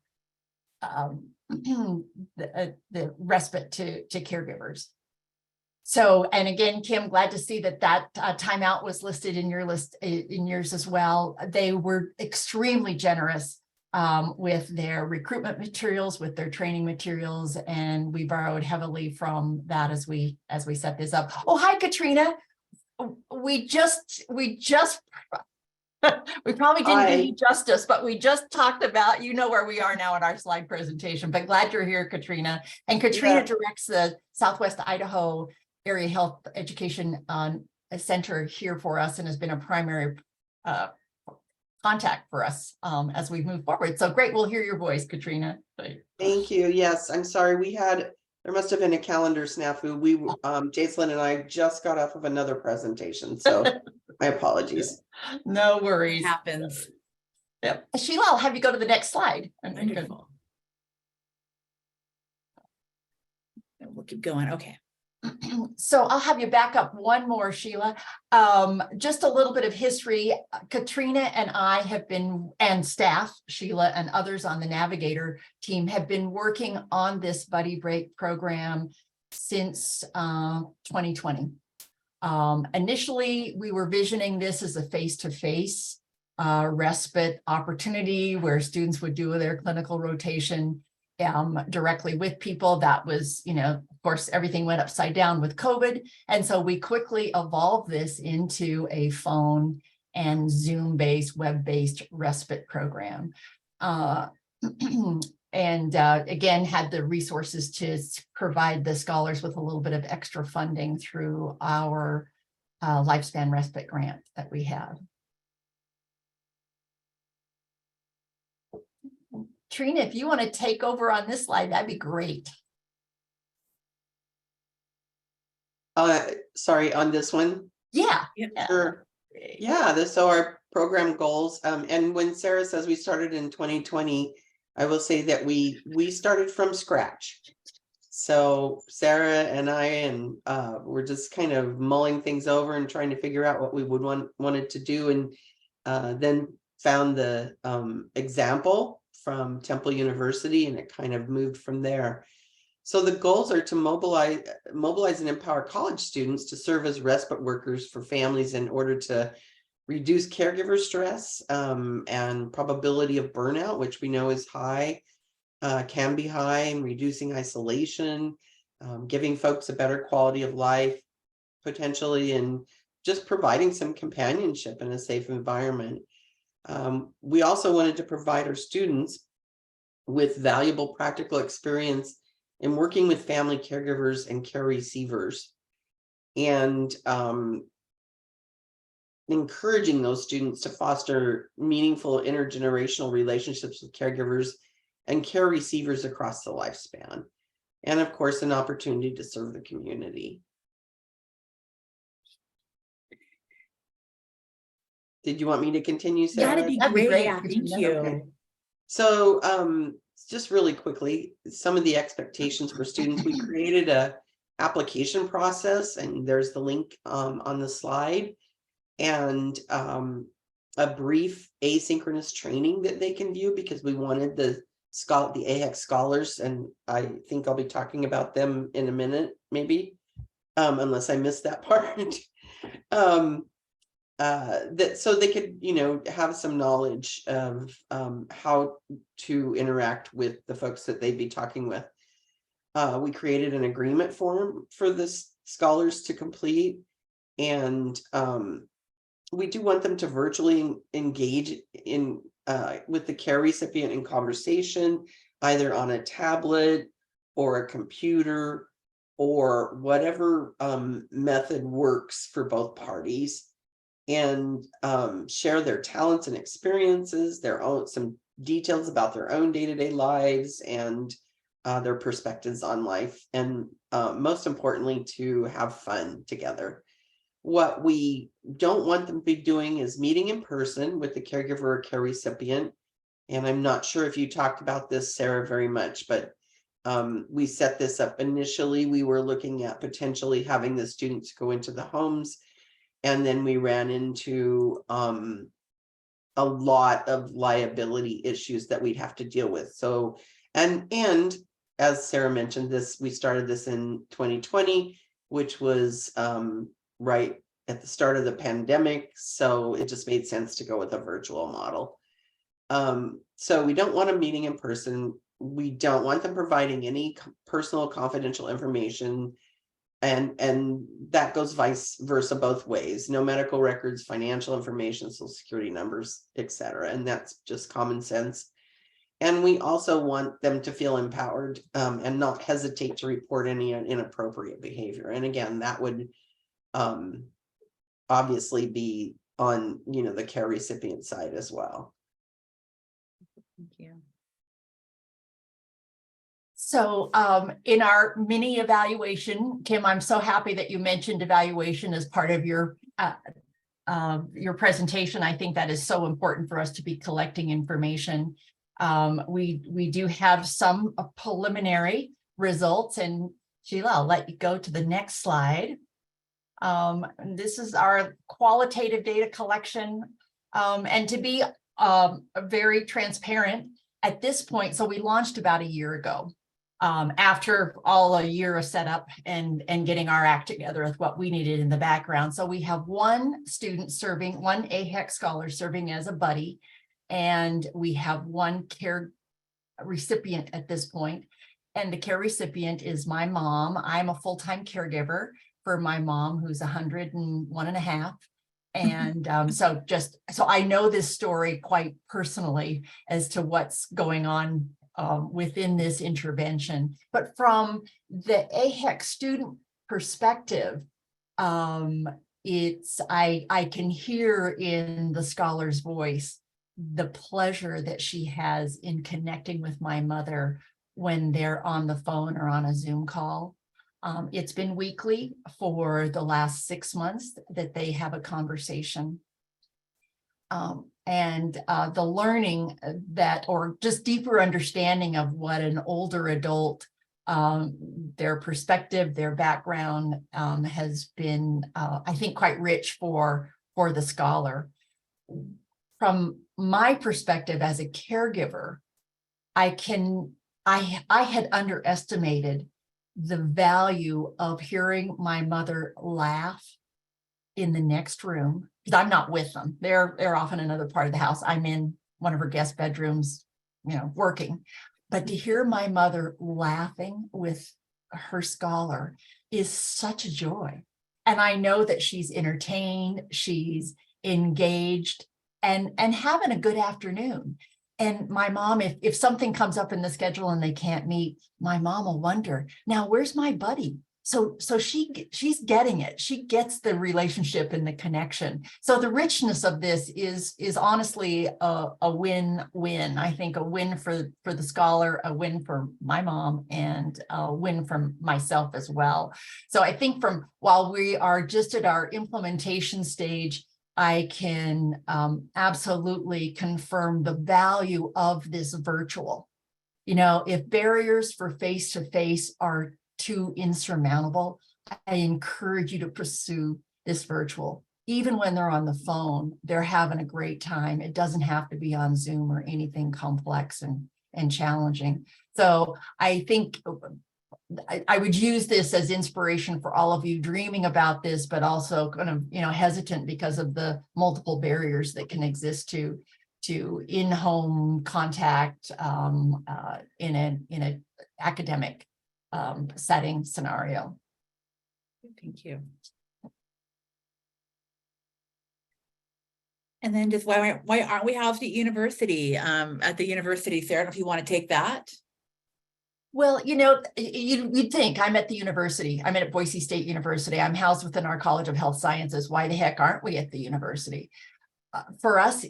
the respite to caregivers. So, and again, Kim, glad to see that timeout was listed in your list, in yours as well. They were extremely generous with their recruitment materials, with their training materials, and we borrowed heavily from that as we set this up. Oh, hi, Katrina. We probably didn't do you justice, but we just talked about, you know where we are now in our slide presentation, but glad you're here, Katrina. And Katrina directs the Southwest Idaho Area Health Education Center here for us, and has been a primary contact for us as we move forward. So great, we'll hear your voice, Katrina. Thank you. Yes, I'm sorry. There must have been a calendar snafu. Jason and I just got off of another presentation, so my apologies. No worries. It happens. Yep. Sheila, I'll have you go to the next slide. Wonderful. We'll keep going. Okay. So I'll have you back up one more, Sheila. Just a little bit of history. Katrina and I have been, and staff, Sheila and others on the Navigator team have been working on this Buddy Break program since 2020. Initially, we were visioning this as a face-to-face respite opportunity where students would do their clinical rotation directly with people. That was, of course, everything went upside down with COVID. And so we quickly evolved this into a phone and Zoom-based, web-based respite program. And again, had the resources to provide the scholars with a little bit of extra funding through our Lifespan Respite grant that we have. Trina, if you want to take over on this slide, that'd be great. Sorry, on this one? Yeah. Sure. Yeah, so our program goals, and when Sarah says we started in 2020, I will say that we started from scratch. So Sarah and I we're just kind of mulling things over and trying to figure out what we would wanted to do, and then found the example from Temple University, and it kind of moved from there. So the goals are to mobilize and empower college students to serve as respite workers for families in order to reduce caregiver stress and probability of burnout, which we know is high, can be high, and reducing isolation, giving folks a better quality of life, potentially, and just providing some companionship in a safe environment. We also wanted to provide our students with valuable practical experience in working with family caregivers and care receivers, and encouraging those students to foster meaningful intergenerational relationships with caregivers and care receivers across the lifespan, and of course, an opportunity to serve the community. Did you want me to continue, Sarah? That'd be great. Yeah, thank you. Okay. So just really quickly, some of the expectations for students. We created a application process, and there's the link on the slide, and a brief asynchronous training that they can view, because we wanted the AHEC scholars, and I think I'll be talking about them in a minute, maybe, unless I missed that part. That so they could, have some knowledge of how to interact with the folks that they'd be talking with. We created an agreement form for the scholars to complete, and we do want them to virtually engage in with the care recipient in conversation, either on a tablet or a computer or whatever method works for both parties, and share their talents and experiences, some details about their own day-to-day lives, and their perspectives on life, and most importantly, to have fun together. What we don't want them to be doing is meeting in person with the caregiver or care recipient. And I'm not sure if you talked about this, Sarah, very much, but we set this up initially. We were looking at potentially having the students go into the homes, and then we ran into a lot of liability issues that we'd have to deal with. So, and as Sarah mentioned, we started this in 2020, which was right at the start of the pandemic. So it just made sense to go with a virtual model. So we don't want them meeting in person. We don't want them providing any personal confidential information. And that goes vice versa both ways. No medical records, financial information, social security numbers, etc. And that's just common sense. And we also want them to feel empowered and not hesitate to report any inappropriate behavior. And again, that would obviously be on the care recipient side as well. Thank you. So in our mini evaluation, Kim, I'm so happy that you mentioned evaluation as part of your presentation. I think that is so important for us to be collecting information. We do have some preliminary results, and Sheila, I'll let you go to the next slide. This is our qualitative data collection. And to be very transparent at this point, so we launched about a year ago. After all a year of setup and getting our act together with what we needed in the background. So we have one student serving, one AHEC scholar serving as a buddy, and we have one care recipient at this point. And the care recipient is my mom. I'm a full-time caregiver for my mom, who's 101 and a half. And so I know this story quite personally as to what's going on within this intervention. But from the AHEC student perspective, I can hear in the scholar's voice the pleasure that she has in connecting with my mother when they're on the phone or on a Zoom call. It's been weekly for the last 6 months that they have a conversation. And the learning that, or just deeper understanding of what an older adult, their perspective, their background has been, I think, quite rich for the scholar. From my perspective as a caregiver, I had underestimated the value of hearing my mother laugh in the next room, because I'm not with them. They're off in another part of the house. I'm in one of her guest bedrooms, working. But to hear my mother laughing with her scholar is such a joy. And I know that she's entertained, she's engaged, and having a good afternoon. And my mom, if something comes up in the schedule and they can't meet, my mom will wonder, now where's my buddy? So she's getting it. She gets the relationship and the connection. So the richness of this is honestly a win-win. I think a win for the scholar, a win for my mom, and a win for myself as well. So I think while we are just at our implementation stage, I can absolutely confirm the value of this virtual. If barriers for face-to-face are too insurmountable, I encourage you to pursue this virtual. Even when they're on the phone, they're having a great time. It doesn't have to be on Zoom or anything complex and challenging. So I think I would use this as inspiration for all of you dreaming about this, but also kind of, hesitant because of the multiple barriers that can exist to in-home contact in an academic setting scenario. Thank you. And then just why aren't we housed at university? At the university, Sarah, I don't know if you want to take that. Well, you'd think I'm at the university. I'm at Boise State University. I'm housed within our College of Health Sciences. Why the heck aren't we at the university? For us,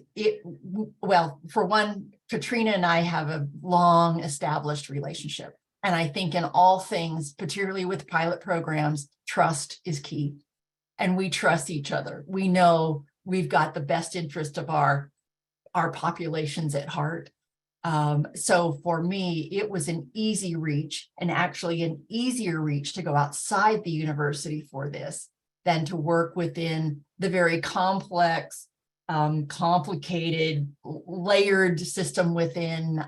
for one, Katrina and I have a long established relationship. And I think in all things, particularly with pilot programs, trust is key. And we trust each other. We know we've got the best interest of our populations at heart. So for me, it was an easy reach, and actually an easier reach to go outside the university for this than to work within the very complex, complicated, layered system within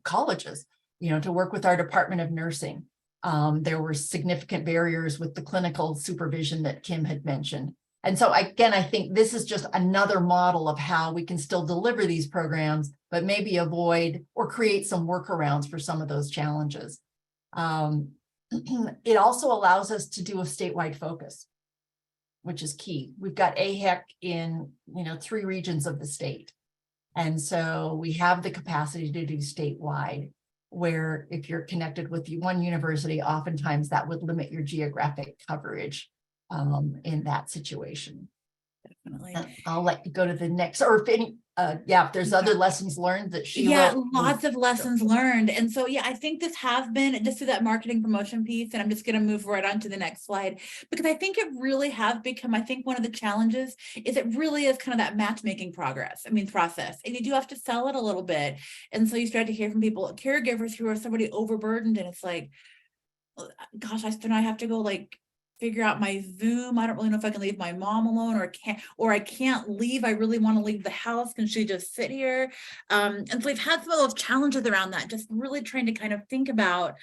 colleges. To work with our Department of Nursing. There were significant barriers with the clinical supervision that Kim had mentioned. And so again, I think this is just another model of how we can still deliver these programs, but maybe avoid or create some workarounds for some of those challenges. It also allows us to do a statewide focus, which is key. We've got AHEC in 3 regions of the state. And so we have the capacity to do statewide, where if you're connected with one university, oftentimes that would limit your geographic coverage in that situation. Definitely. I'll let you go to the next, or if there's other lessons learned that she lots of lessons learned. And so I think this has been just through that marketing promotion piece, and I'm just going to move right on to the next slide, because I think it really has become, I think one of the challenges is it really is kind of that matchmaking process, and you do have to sell it a little bit. And so you start to hear from people, caregivers who are somebody overburdened, and it's like, gosh, then I have to go like figure out my Zoom. I don't really know if I can leave my mom alone or I can't leave. I really want to leave the house. Can she just sit here? And so we've had some of those challenges around that, just really trying to kind of think about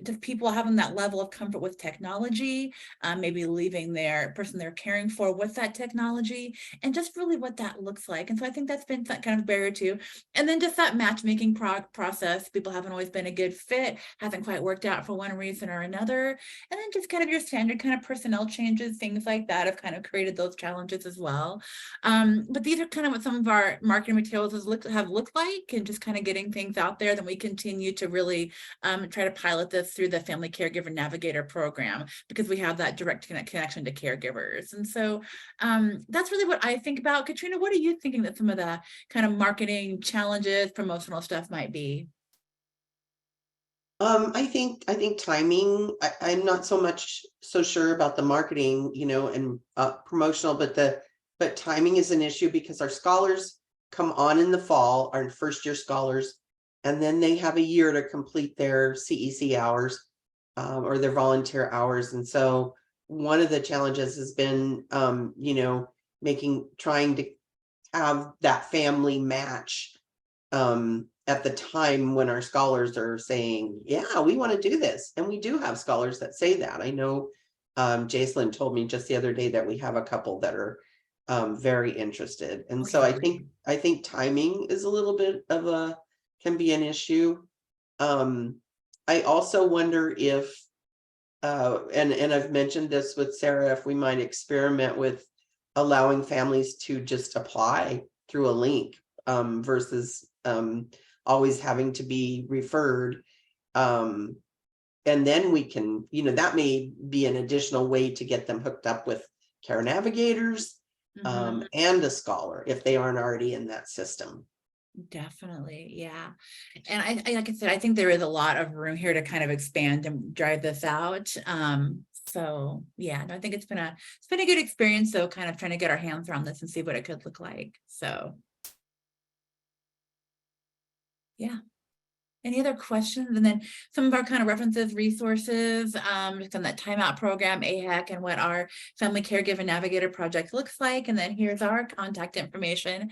just people having that level of comfort with technology, maybe leaving their person they're caring for with that technology, and just really what that looks like. And so I think that's been that kind of barrier too. And then just that matchmaking process. People haven't always been a good fit, hasn't quite worked out for one reason or another. And then just kind of your standard kind of personnel changes, things like that have kind of created those challenges as well. But these are kind of what some of our marketing materials have looked like, and just kind of getting things out there. Then we continue to really try to pilot this through the Family Caregiver Navigator program, because we have that direct connection to caregivers. And so that's really what I think about. Katrina, what are you thinking that some of the kind of marketing challenges, promotional stuff might be? I think timing, I'm not so sure about the marketing, and promotional, but timing is an issue, because our scholars come on in the fall, our first year scholars, and then they have a year to complete their CEC hours or their volunteer hours. And so one of the challenges has been, trying to have that family match at the time when our scholars are saying, yeah, we want to do this. And we do have scholars that say that. I know Jacelyn told me just the other day that we have a couple that are very interested. And so I think timing is a little bit of can be an issue. I also wonder if, and I've mentioned this with Sarah, if we might experiment with allowing families to just apply through a link versus always having to be referred. And then we can, that may be an additional way to get them hooked up with care navigators and a scholar if they aren't already in that system. Definitely. Yeah. And I like I said, I think there is a lot of room here to kind of expand and drive this out. So yeah, no, I think it's been a good experience, though, kind of trying to get our hands around this and see what it could look like. So yeah. Any other questions? And then some of our kind of references, resources, just on that timeout program, AHEC, and what our Family Caregiver Navigator project looks like. And then here's our contact information.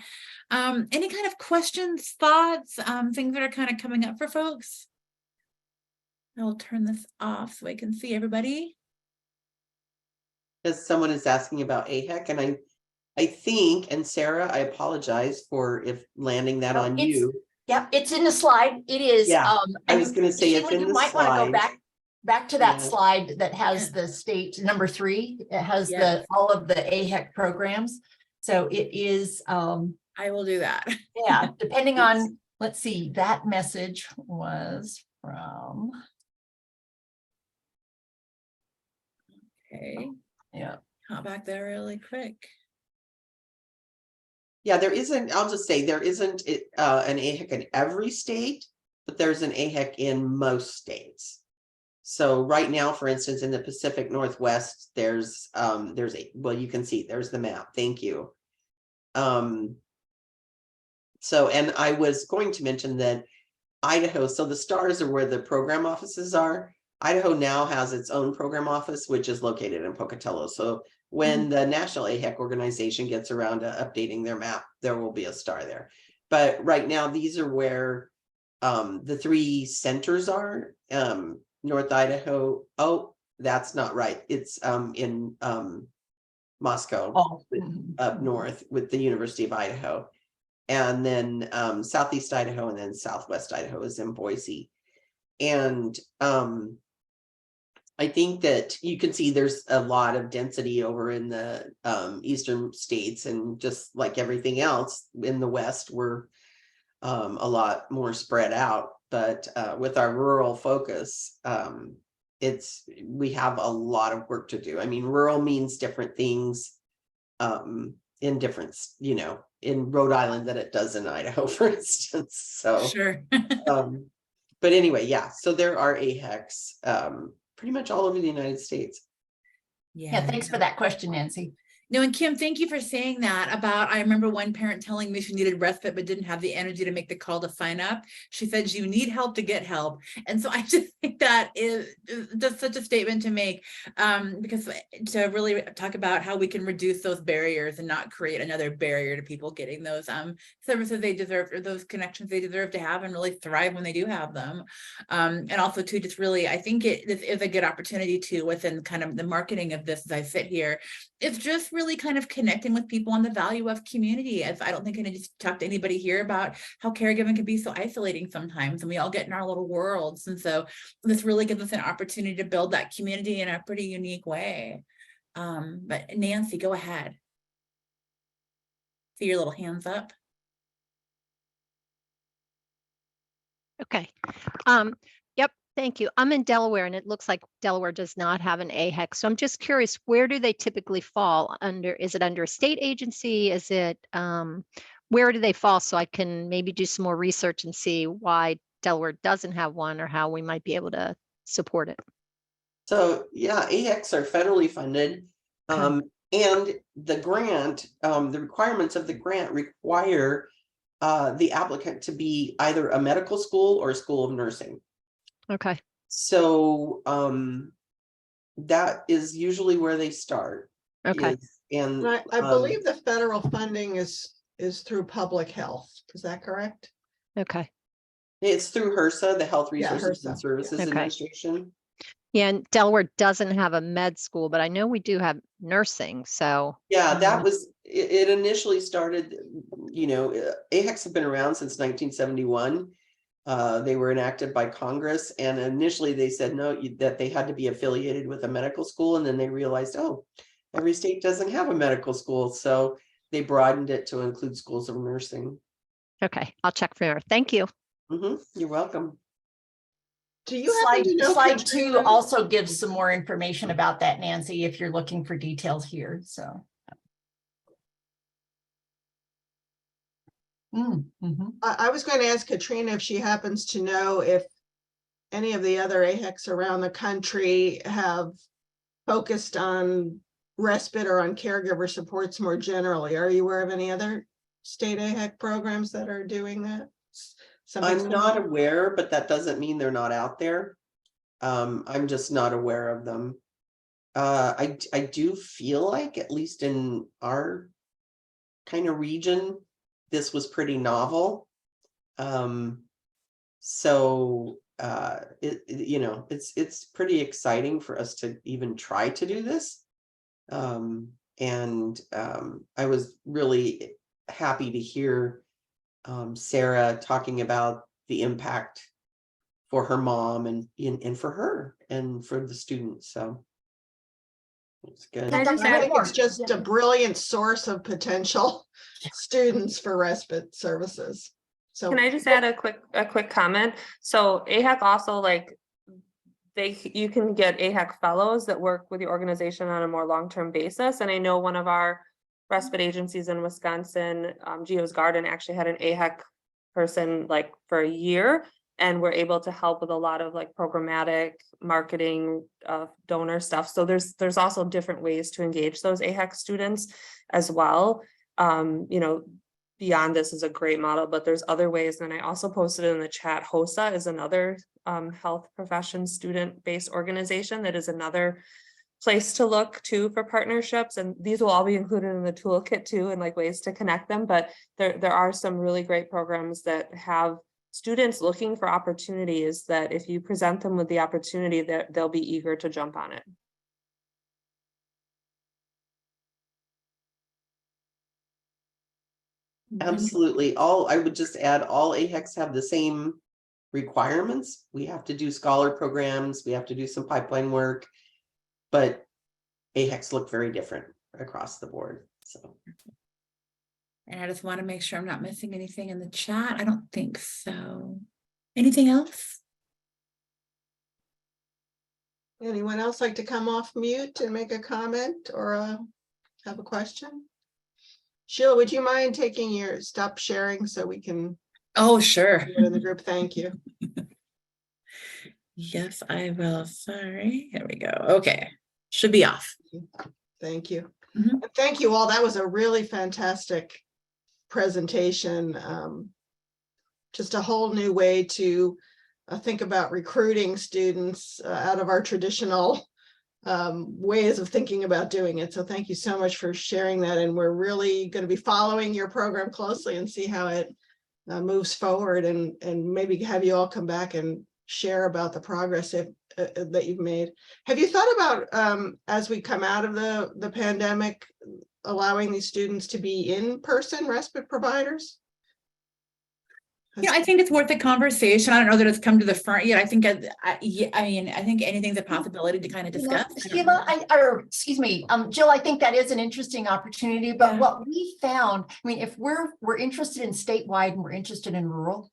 Any kind of questions, thoughts, things that are kind of coming up for folks? I'll turn this off so I can see everybody. As someone is asking about AHEC, and I think, and Sarah, I apologize for if landing that on you. Yeah, it's in the slide. It is. Yeah, I was going to say it's in the slide. You might want to go back to that slide that has the state number 3. It has all of the AHEC programs. So it is. I will do that. Yeah, depending on, let's see, that message was from. Okay. Yeah. Hop back there really quick. Yeah, there isn't, I'll just say there isn't an AHEC in every state, but there's an AHEC in most states. So right now, for instance, in the Pacific Northwest, there's well, you can see there's the map. Thank you. So, and I was going to mention that Idaho, so the stars are where the program offices are. Idaho now has its own program office, which is located in Pocatello. So when the National AHEC organization gets around to updating their map, there will be a star there. But right now, these are where the 3 centers are. North Idaho. Oh, that's not right. It's in Moscow, up north with the University of Idaho. And then Southeast Idaho, and then Southwest Idaho is in Boise. And I think that you can see there's a lot of density over in the eastern states, and just like everything else in the West, we're a lot more spread out. But with our rural focus, we have a lot of work to do. I mean, rural means different things in different, in Rhode Island than it does in Idaho, for instance. So sure. But anyway, yeah. So there are AHECs pretty much all over the United States. Yeah, thanks for that question, Nancy. No, and Kim, thank you for saying that about, I remember one parent telling me she needed respite, but didn't have the energy to make the call to sign up. She said, you need help to get help. And so I just think that is just such a statement to make, because to really talk about how we can reduce those barriers and not create another barrier to people getting those services they deserve, or those connections they deserve to have, and really thrive when they do have them. And also too, just really, I think this is a good opportunity to, within kind of the marketing of this as I sit here, it's just really kind of connecting with people on the value of community. As I don't think I need to talk to anybody here about how caregiving can be so isolating sometimes, and we all get in our little worlds. And so this really gives us an opportunity to build that community in a pretty unique way. But Nancy, go ahead. See your little hands up. Okay. Yep. Thank you. I'm in Delaware, and it looks like Delaware does not have an AHEC. So I'm just curious, where do they typically fall under? Is it under a state agency? Is it, where do they fall? So I can maybe do some more research and see why Delaware doesn't have one, or how we might be able to support it. So yeah, AHECs are federally funded. And the grant, the requirements of the grant require the applicant to be either a medical school or a school of nursing. Okay. So that is usually where they start. Okay. And I believe the federal funding is through public health. Is that correct? Okay. it's through HRSA, the Health Yeah, Resources HRSA. and Services Okay. Administration. Yeah, and Delaware doesn't have a med school, but I know we do have nursing, so. Yeah, that was, it initially started, you know, AHECs have been around since 1971. They were enacted by Congress, and initially they said no, that they had to be affiliated with a medical school, and then they realized, oh, every state doesn't have a medical school, so they broadened it to include schools of nursing. Okay, I'll check for more. Thank you. You're welcome. Do you happen to know, Slide Katrina? 2 also gives some more information about that, Nancy, if you're looking for details here. So. I was going to ask Katrina if she happens to know if any of the other AHECs around the country have focused on respite or on caregiver supports more generally. Are you aware of any other state AHEC programs that are doing that? I'm not aware, but that doesn't mean they're not out there. I'm just not aware of them. I do feel like, at least in our kind of region, this was pretty novel. So you know, it's pretty exciting for us to even try to do this. And I was really happy to hear Sarah talking about the impact for her mom and for her and for the students. So it's good. Can I just I add think more? it's just a brilliant source of potential students for respite services. So Can I just add a quick comment? So AHEC also, like, you can get AHEC fellows that work with the organization on a more long-term basis. And I know one of our respite agencies in Wisconsin, Geo's Garden, actually had an AHEC person like for a year, and we're able to help with a lot of like programmatic marketing, donor stuff. So there's also different ways to engage those AHEC students as well. You know, beyond this is a great model, but there's other ways. And I also posted in the chat, HOSA is another health profession student-based organization that is another place to look too for partnerships, and these will all be included in the toolkit too, and like ways to connect them. But there are some really great programs that have students looking for opportunities that if you present them with the opportunity, that they'll be eager to jump on it. Absolutely. I would just add, all AHECs have the same requirements. We have to do scholar programs, we have to do some pipeline work, but AHECs look very different across the board. So, And I just want to make sure I'm not missing anything in the chat. I don't think so. Anything else? anyone else like to come off mute and make a comment or have a question? Sheila, would you mind stop sharing so we can Oh, sure. do it in the group? Thank you. Yes, I will. Sorry. Here we go. Okay. Should be off. Thank you. Mhm. And thank you all. That was a really fantastic presentation. Just a whole new way to think about recruiting students out of our traditional ways of thinking about doing it. So thank you so much for sharing that. And we're really going to be following your program closely and see how it moves forward, and maybe have you all come back and share about the progress that you've made. Have you thought about, as we come out of the pandemic, allowing these students to be in-person respite providers? Yeah, I think it's worth the conversation. I don't know that it's come to the front yet. I think, yeah, I mean, I think anything's a possibility to kind of You know, discuss. Sheila, excuse me, Jill, I think that is an interesting opportunity, but Yeah. what we found, I mean, if we're interested in statewide and we're interested in rural,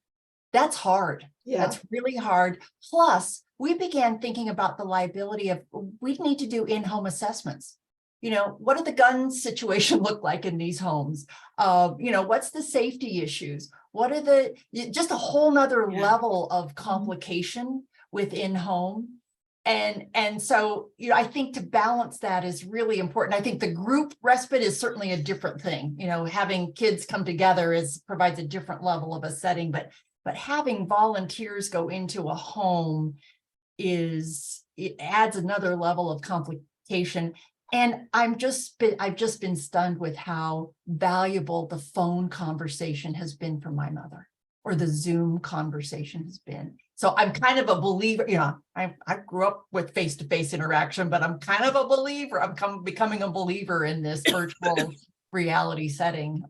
that's hard. Yeah. That's really hard. Plus, we began thinking about the liability of, we need to do in-home assessments. You know, what do the gun situation look like in these homes? You know, what's the safety issues? What are just a whole nother Yeah. level of complication within home. And so, you know, I think to balance that is really important. I think the group respite is certainly a different thing. You know, having kids come together provides a different level of a setting, but having volunteers go into a home it adds another level of complication. And I've just been stunned with how valuable the phone conversation has been for my mother, or the Zoom conversation has been. So I'm kind of a believer, you know, I grew up with face-to-face interaction, but I'm kind of a believer. I'm becoming a believer in this virtual reality setting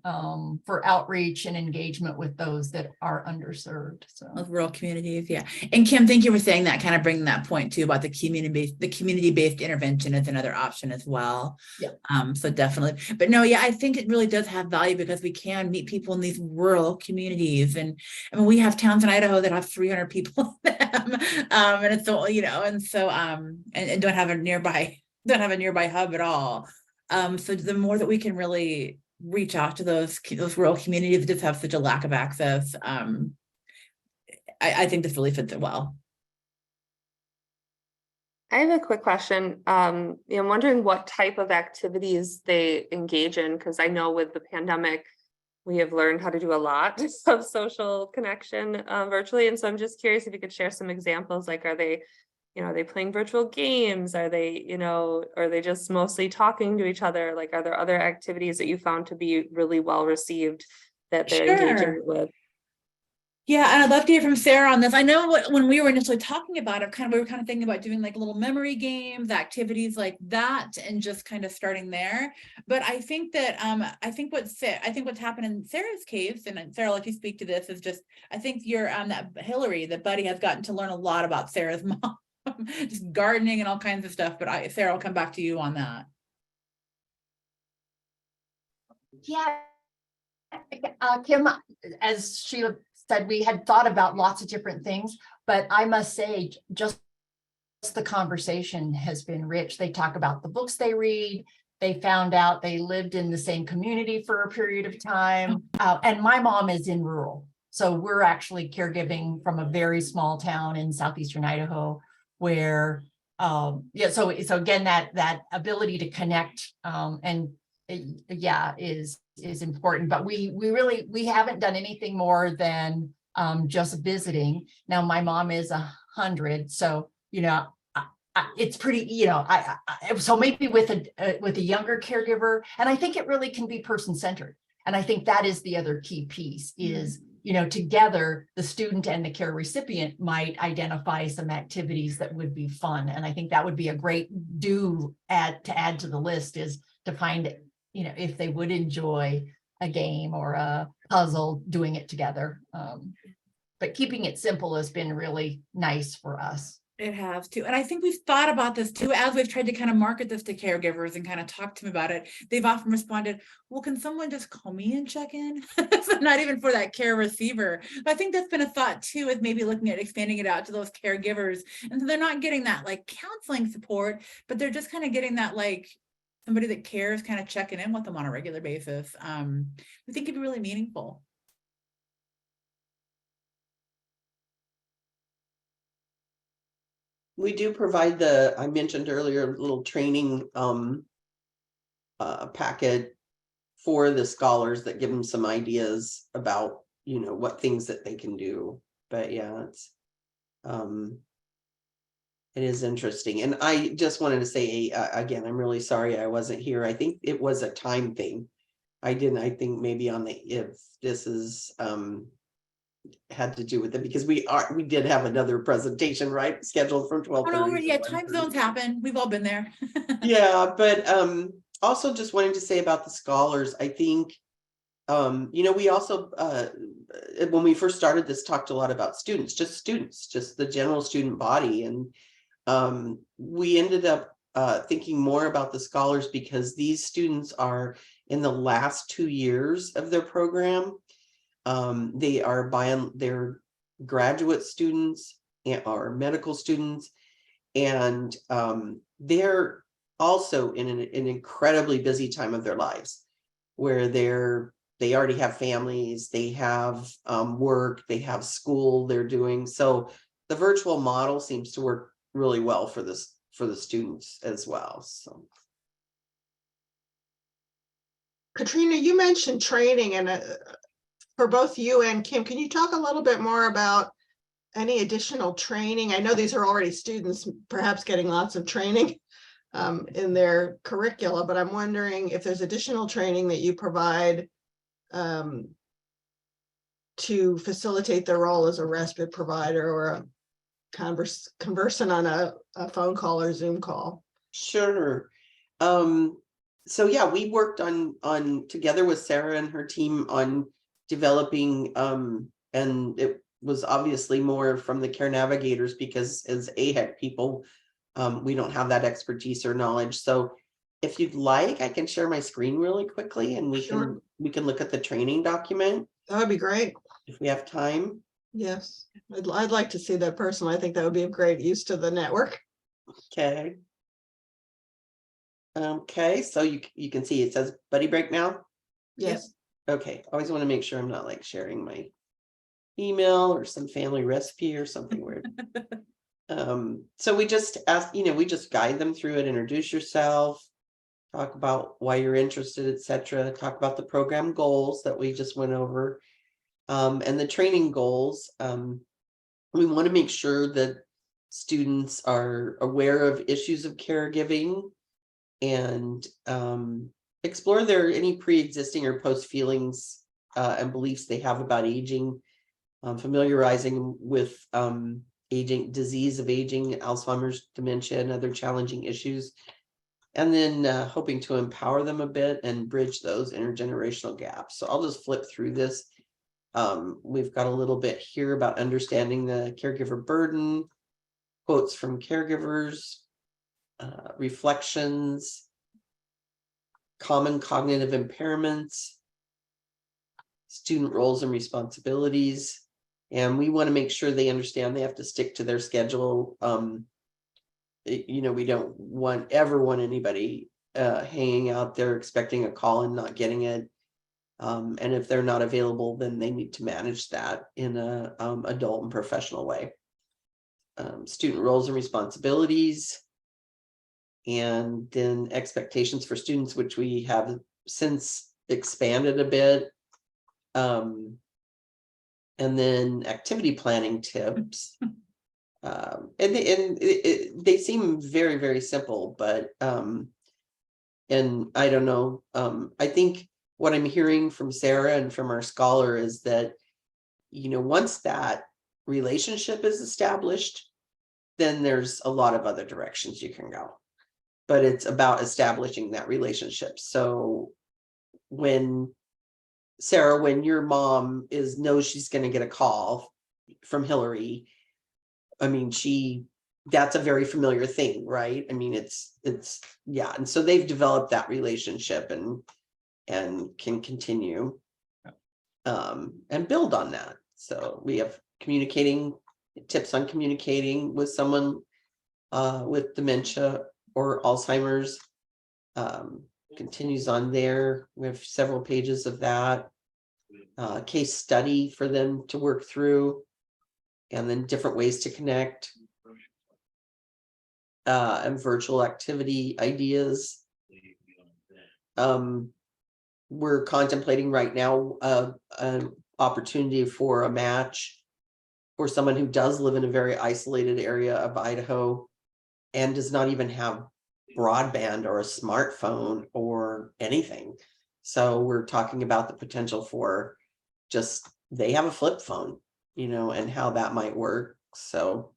for outreach and engagement with those that are underserved. So Those rural communities, yeah. And Kim, thank you for saying that, kind of bringing that point too about the community-based intervention is another option as well. Yeah. So definitely, but no, yeah, I think it really does have value because we can meet people in these rural communities, and I mean, we have towns in Idaho that have 300 people in them, and it's so, you know, and so and don't have a nearby hub at all. So the more that we can really reach out to those rural communities that just have such a lack of access, I think this really fits it well. I have a quick question. I'm wondering what type of activities they engage in, because I know with the pandemic, we have learned how to do a lot of social connection virtually. And so I'm just curious if you could share some examples, like, are they playing virtual games? Are they, are they just mostly talking to each other? Like, are there other activities that you found to be really well received that they're engaging with? Yeah, and I'd love to hear from Sarah on this. I know when we were initially talking about it, we were kind of thinking about doing like little memory games, activities like that, and just kind of starting there. But I think that I think what's happened in Sarah's case, and Sarah, I'll let you speak to this, is just I think that Hillary, that Buddy, has gotten to learn a lot about Sarah's mom, just gardening and all kinds of stuff. But Sarah, I'll come back to you on that. yeah, Kim, as Sheila said, we had thought about lots of different things, but I must say, just the conversation has been rich. They talk about the books they read. They found out they lived in the same community for a period of time. And my mom is in rural. So we're actually caregiving from a very small town in southeastern Idaho where, so again, that ability to connect is important, but we haven't done anything more than just visiting. Now my mom is 100, so it's pretty, so maybe with a younger caregiver, and I think it really can be person-centered. And I think that is the other key piece is, together the student and the care recipient might identify some activities that would be fun. And I think that would be a great to add to the list, is to find if they would enjoy a game or a puzzle, doing it together. But keeping it simple has been really nice for us. It has too. And I think we've thought about this too, as we've tried to kind of market this to caregivers and kind of talk to them about it. They've often responded, well, can someone just call me and check in? So not even for that care receiver. But I think that's been a thought too, is maybe looking at expanding it out to those caregivers. And so they're not getting that like counseling support, but they're just kind of getting that like somebody that cares, kind of checking in with them on a regular basis. We think it'd be really meaningful. We do provide I mentioned earlier, little training packet for the scholars that give them some ideas about, you know, what things that they can do. But yeah, it's it is interesting. And I just wanted to say again, I'm really sorry I wasn't here. I think it was a time thing. I think maybe on the, if this is had to do with it, because we did have another presentation, right, scheduled from 12:30. Yeah, time zones happen. We've all been there. Yeah, but also just wanting to say about the scholars, I think you know, we also when we first started this, talked a lot about students, just the general student body, and we ended up thinking more about the scholars because these students are in the last 2 years of their program. They are they're graduate students or medical students, and they're also in an incredibly busy time of their lives where they already have families, they have work, they have school they're doing. So the virtual model seems to work really well for the students as well. So Katrina, you mentioned training, and for both you and Kim, can you talk a little bit more about any additional training? I know these are already students, perhaps getting lots of training in their curricula, but I'm wondering if there's additional training that you provide to facilitate their role as a respite provider or a conversing on a phone call or Zoom call. sure. So yeah, we worked on together with Sarah and her team on developing and it was obviously more from the care navigators, because as AHEC people, we don't have that expertise or knowledge. So if you'd like, I can share my screen really quickly and we can look at the training document. That would be great. If we have time. Yes, I'd like to see that personally. I think that would be of great use to the network. Okay. Okay, so you can see it says buddy break now. Yes. Okay, always want to make sure I'm not like sharing my email or some family recipe or something weird. So we just ask, you know, we just guide them through it, introduce yourself, talk about why you're interested, etc. Talk about the program goals that we just went over, and the training goals. We want to make sure that students are aware of issues of caregiving and explore any pre-existing or post feelings and beliefs they have about aging, familiarizing with aging, disease of aging, Alzheimer's, dementia, and other challenging issues, and then hoping to empower them a bit and bridge those intergenerational gaps. So I'll just flip through this. We've got a little bit here about understanding the caregiver burden, quotes from caregivers, reflections, common cognitive impairments, student roles and responsibilities. And we want to make sure they understand they have to stick to their schedule. You know, we don't ever want anybody hanging out there expecting a call and not getting it. And if they're not available, then they need to manage that in a adult and professional way. Student roles and responsibilities, and then expectations for students, which we have since expanded a bit. And then activity planning tips. And they seem very, very simple, but and I don't know. I think what I'm hearing from Sarah and from our scholar is that, you know, once that relationship is established, then there's a lot of other directions you can go. But it's about establishing that relationship. So when Sarah, when your mom knows she's going to get a call from Hillary, I mean, that's a very familiar thing, right? I mean, it's yeah. And so they've developed that relationship and can continue and build on that. So we have tips on communicating with someone with dementia or Alzheimer's. Continues on there. We have several pages of that. Case study for them to work through, and then different ways to connect, and virtual activity ideas. we're contemplating right now an opportunity for a match for someone who does live in a very isolated area of Idaho and does not even have broadband or a smartphone or anything. So we're talking about the potential for just, they have a flip phone, you know, and how that might work. So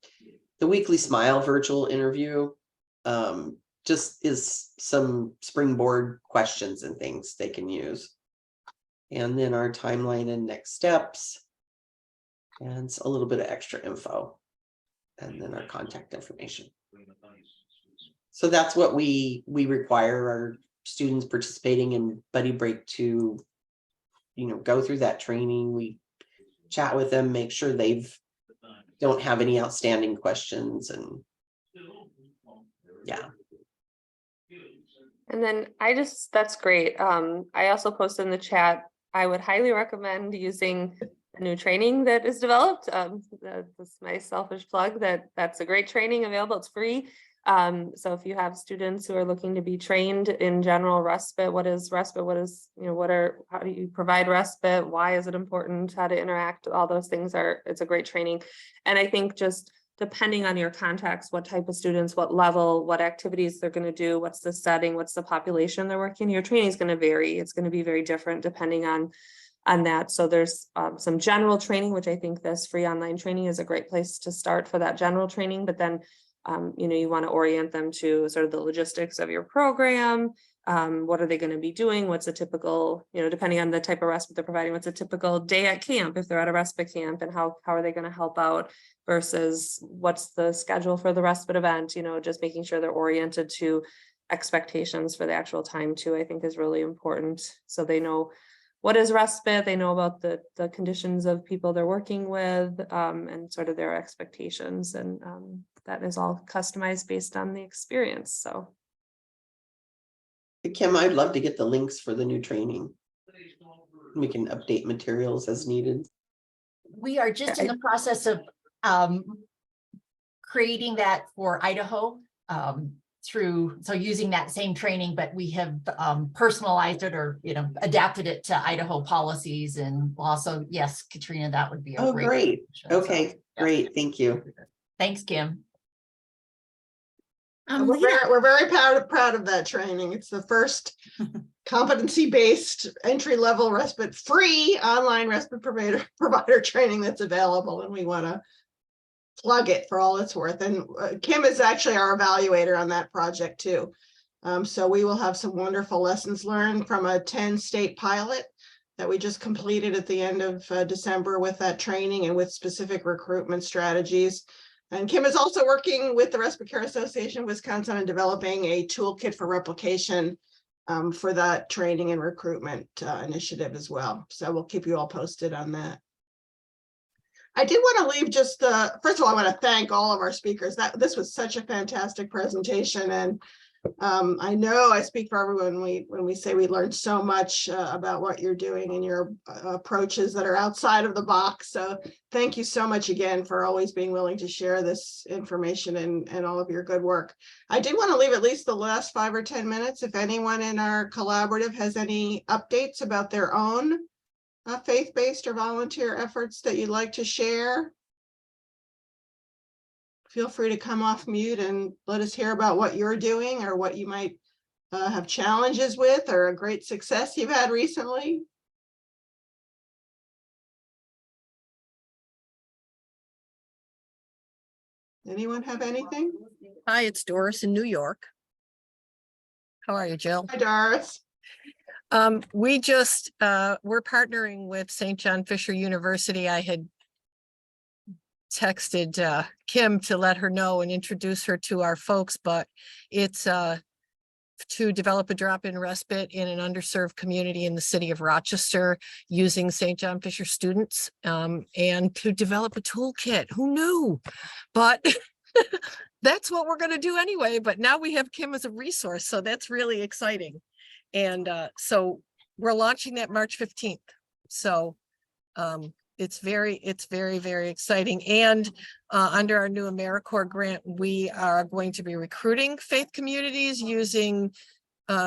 the weekly Smile virtual interview just is some springboard questions and things they can use. And then our timeline and next steps, and a little bit of extra info, and then our contact information. So that's what we require our students participating in Buddy Break to, you know, go through that training. We chat with them, make sure don't have any outstanding questions, and yeah. And then that's great. I also posted in the chat, I would highly recommend using a new training that is developed. That's my selfish plug, that's a great training available. It's free. So if you have students who are looking to be trained in general respite, what is respite? What is, you know, how do you provide respite? Why is it important? How to interact? All those things it's a great training. And I think just depending on your context, what type of students, what level, what activities they're going to do, what's the setting, what's the population they're working, your training is going to vary. It's going to be very different depending on that. So there's some general training, which I think this free online training is a great place to start for that general training. But then, you know, you want to orient them to sort of the logistics of your program. What are they going to be doing? What's a typical, you know, depending on the type of respite they're providing, what's a typical day at camp if they're at a respite camp, and how are they going to help out versus what's the schedule for the respite event, you know, just making sure they're oriented to expectations for the actual time too, I think is really important. So they know what is respite, they know about the conditions of people they're working with, and sort of their expectations, and that is all customized based on the experience. So Kim, I'd love to get the links for the new training. We can update materials as needed. We are just in the process of creating that for Idaho so using that same training, but we have personalized it, or, you know, adapted it to Idaho policies and also, yes, Katrina, that would be a great. Okay, so, yeah. Great. Thank you. Thanks, Kim. We're very proud of that training. It's the first competency-based entry-level respite free online respite provider training that's available, and we want to plug it for all it's worth. And Kim is actually our evaluator on that project too. So we will have some wonderful lessons learned from a 10-state pilot that we just completed at the end of December with that training and with specific recruitment strategies. And Kim is also working with the Respite Care Association of Wisconsin and developing a toolkit for replication for that training and recruitment initiative as well. So we'll keep you all posted on that. I did want to leave just first of all, I want to thank all of our speakers. This was such a fantastic presentation, and I know I speak for everyone when we say we learned so much about what you're doing and your approaches that are outside of the box. So thank you so much again for always being willing to share this information and all of your good work. I did want to leave at least the last 5 or 10 minutes if anyone in our collaborative has any updates about their own faith-based or volunteer efforts that you'd like to share. Feel free to come off mute and let us hear about what you're doing or what you might have challenges with, or a great success you've had recently. Anyone have anything? Hi, it's Doris in New York. How are you, Jill? Hi, Doris. We just, we're partnering with St. John Fisher University. I had texted Kim to let her know and introduce her to our folks, but it's to develop a drop-in respite in an underserved community in the city of Rochester using St. John Fisher students, and to develop a toolkit. Who knew? But that's what we're going to do anyway. But now we have Kim as a resource, so that's really exciting. And so we're launching that March 15th. So it's very, very exciting. And under our new AmeriCorps grant, we are going to be recruiting faith communities using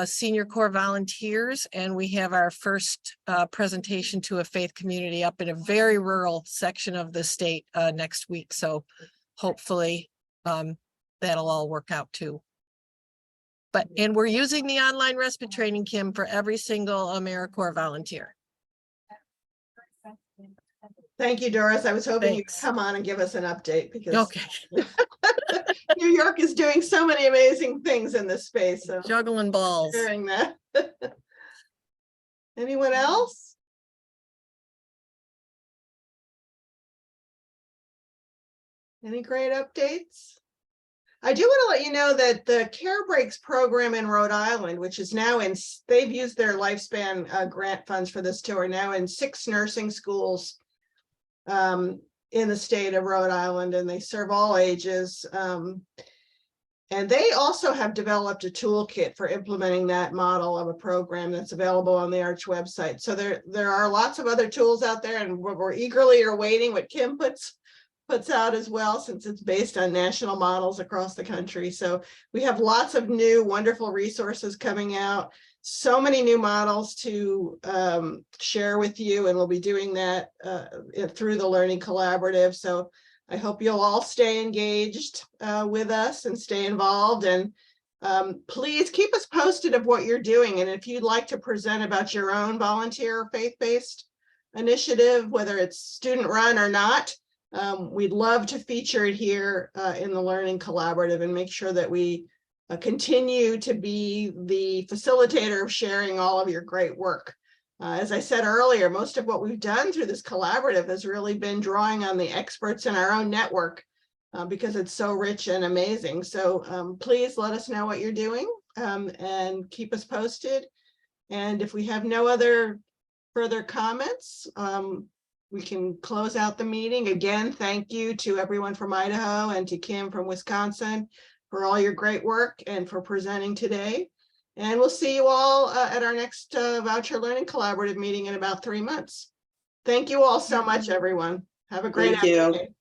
Senior Corps volunteers, and we have our first presentation to a faith community up in a very rural section of the state next week. So hopefully that'll all work out too. And we're using the online respite training, Kim, for every single AmeriCorps volunteer. Thank you, Doris. I was hoping you'd Thanks. come on and give us an update because Okay, New York is doing so many amazing things in this space. So juggling balls. sharing that. Anyone else? Any great updates? I do want to let you know that the Care Breaks program in Rhode Island, which is now in, they've used their Lifespan grant funds for this too, are now in 6 nursing schools in the state of Rhode Island, and they serve all ages. And they also have developed a toolkit for implementing that model of a program that's available on the Arch website. So there are lots of other tools out there, and we're eagerly awaiting what Kim puts out as well, since it's based on national models across the country. So we have lots of new wonderful resources coming out, so many new models to share with you, and we'll be doing that through the Learning Collaborative. So I hope you'll all stay engaged with us and stay involved, and please keep us posted of what you're doing. And if you'd like to present about your own volunteer faith-based initiative, whether it's student run or not, we'd love to feature it here in the Learning Collaborative and make sure that we continue to be the facilitator of sharing all of your great work. As I said earlier, most of what we've done through this collaborative has really been drawing on the experts in our own network because it's so rich and amazing. So please let us know what you're doing and keep us posted. And if we have no other further comments, we can close out the meeting. Again, thank you to everyone from Idaho and to Kim from Wisconsin for all your great work and for presenting today. And we'll see you all at our next Voucher Learning Collaborative meeting in about 3 months. Thank you all so much, everyone. Have a great Thank you. afternoon.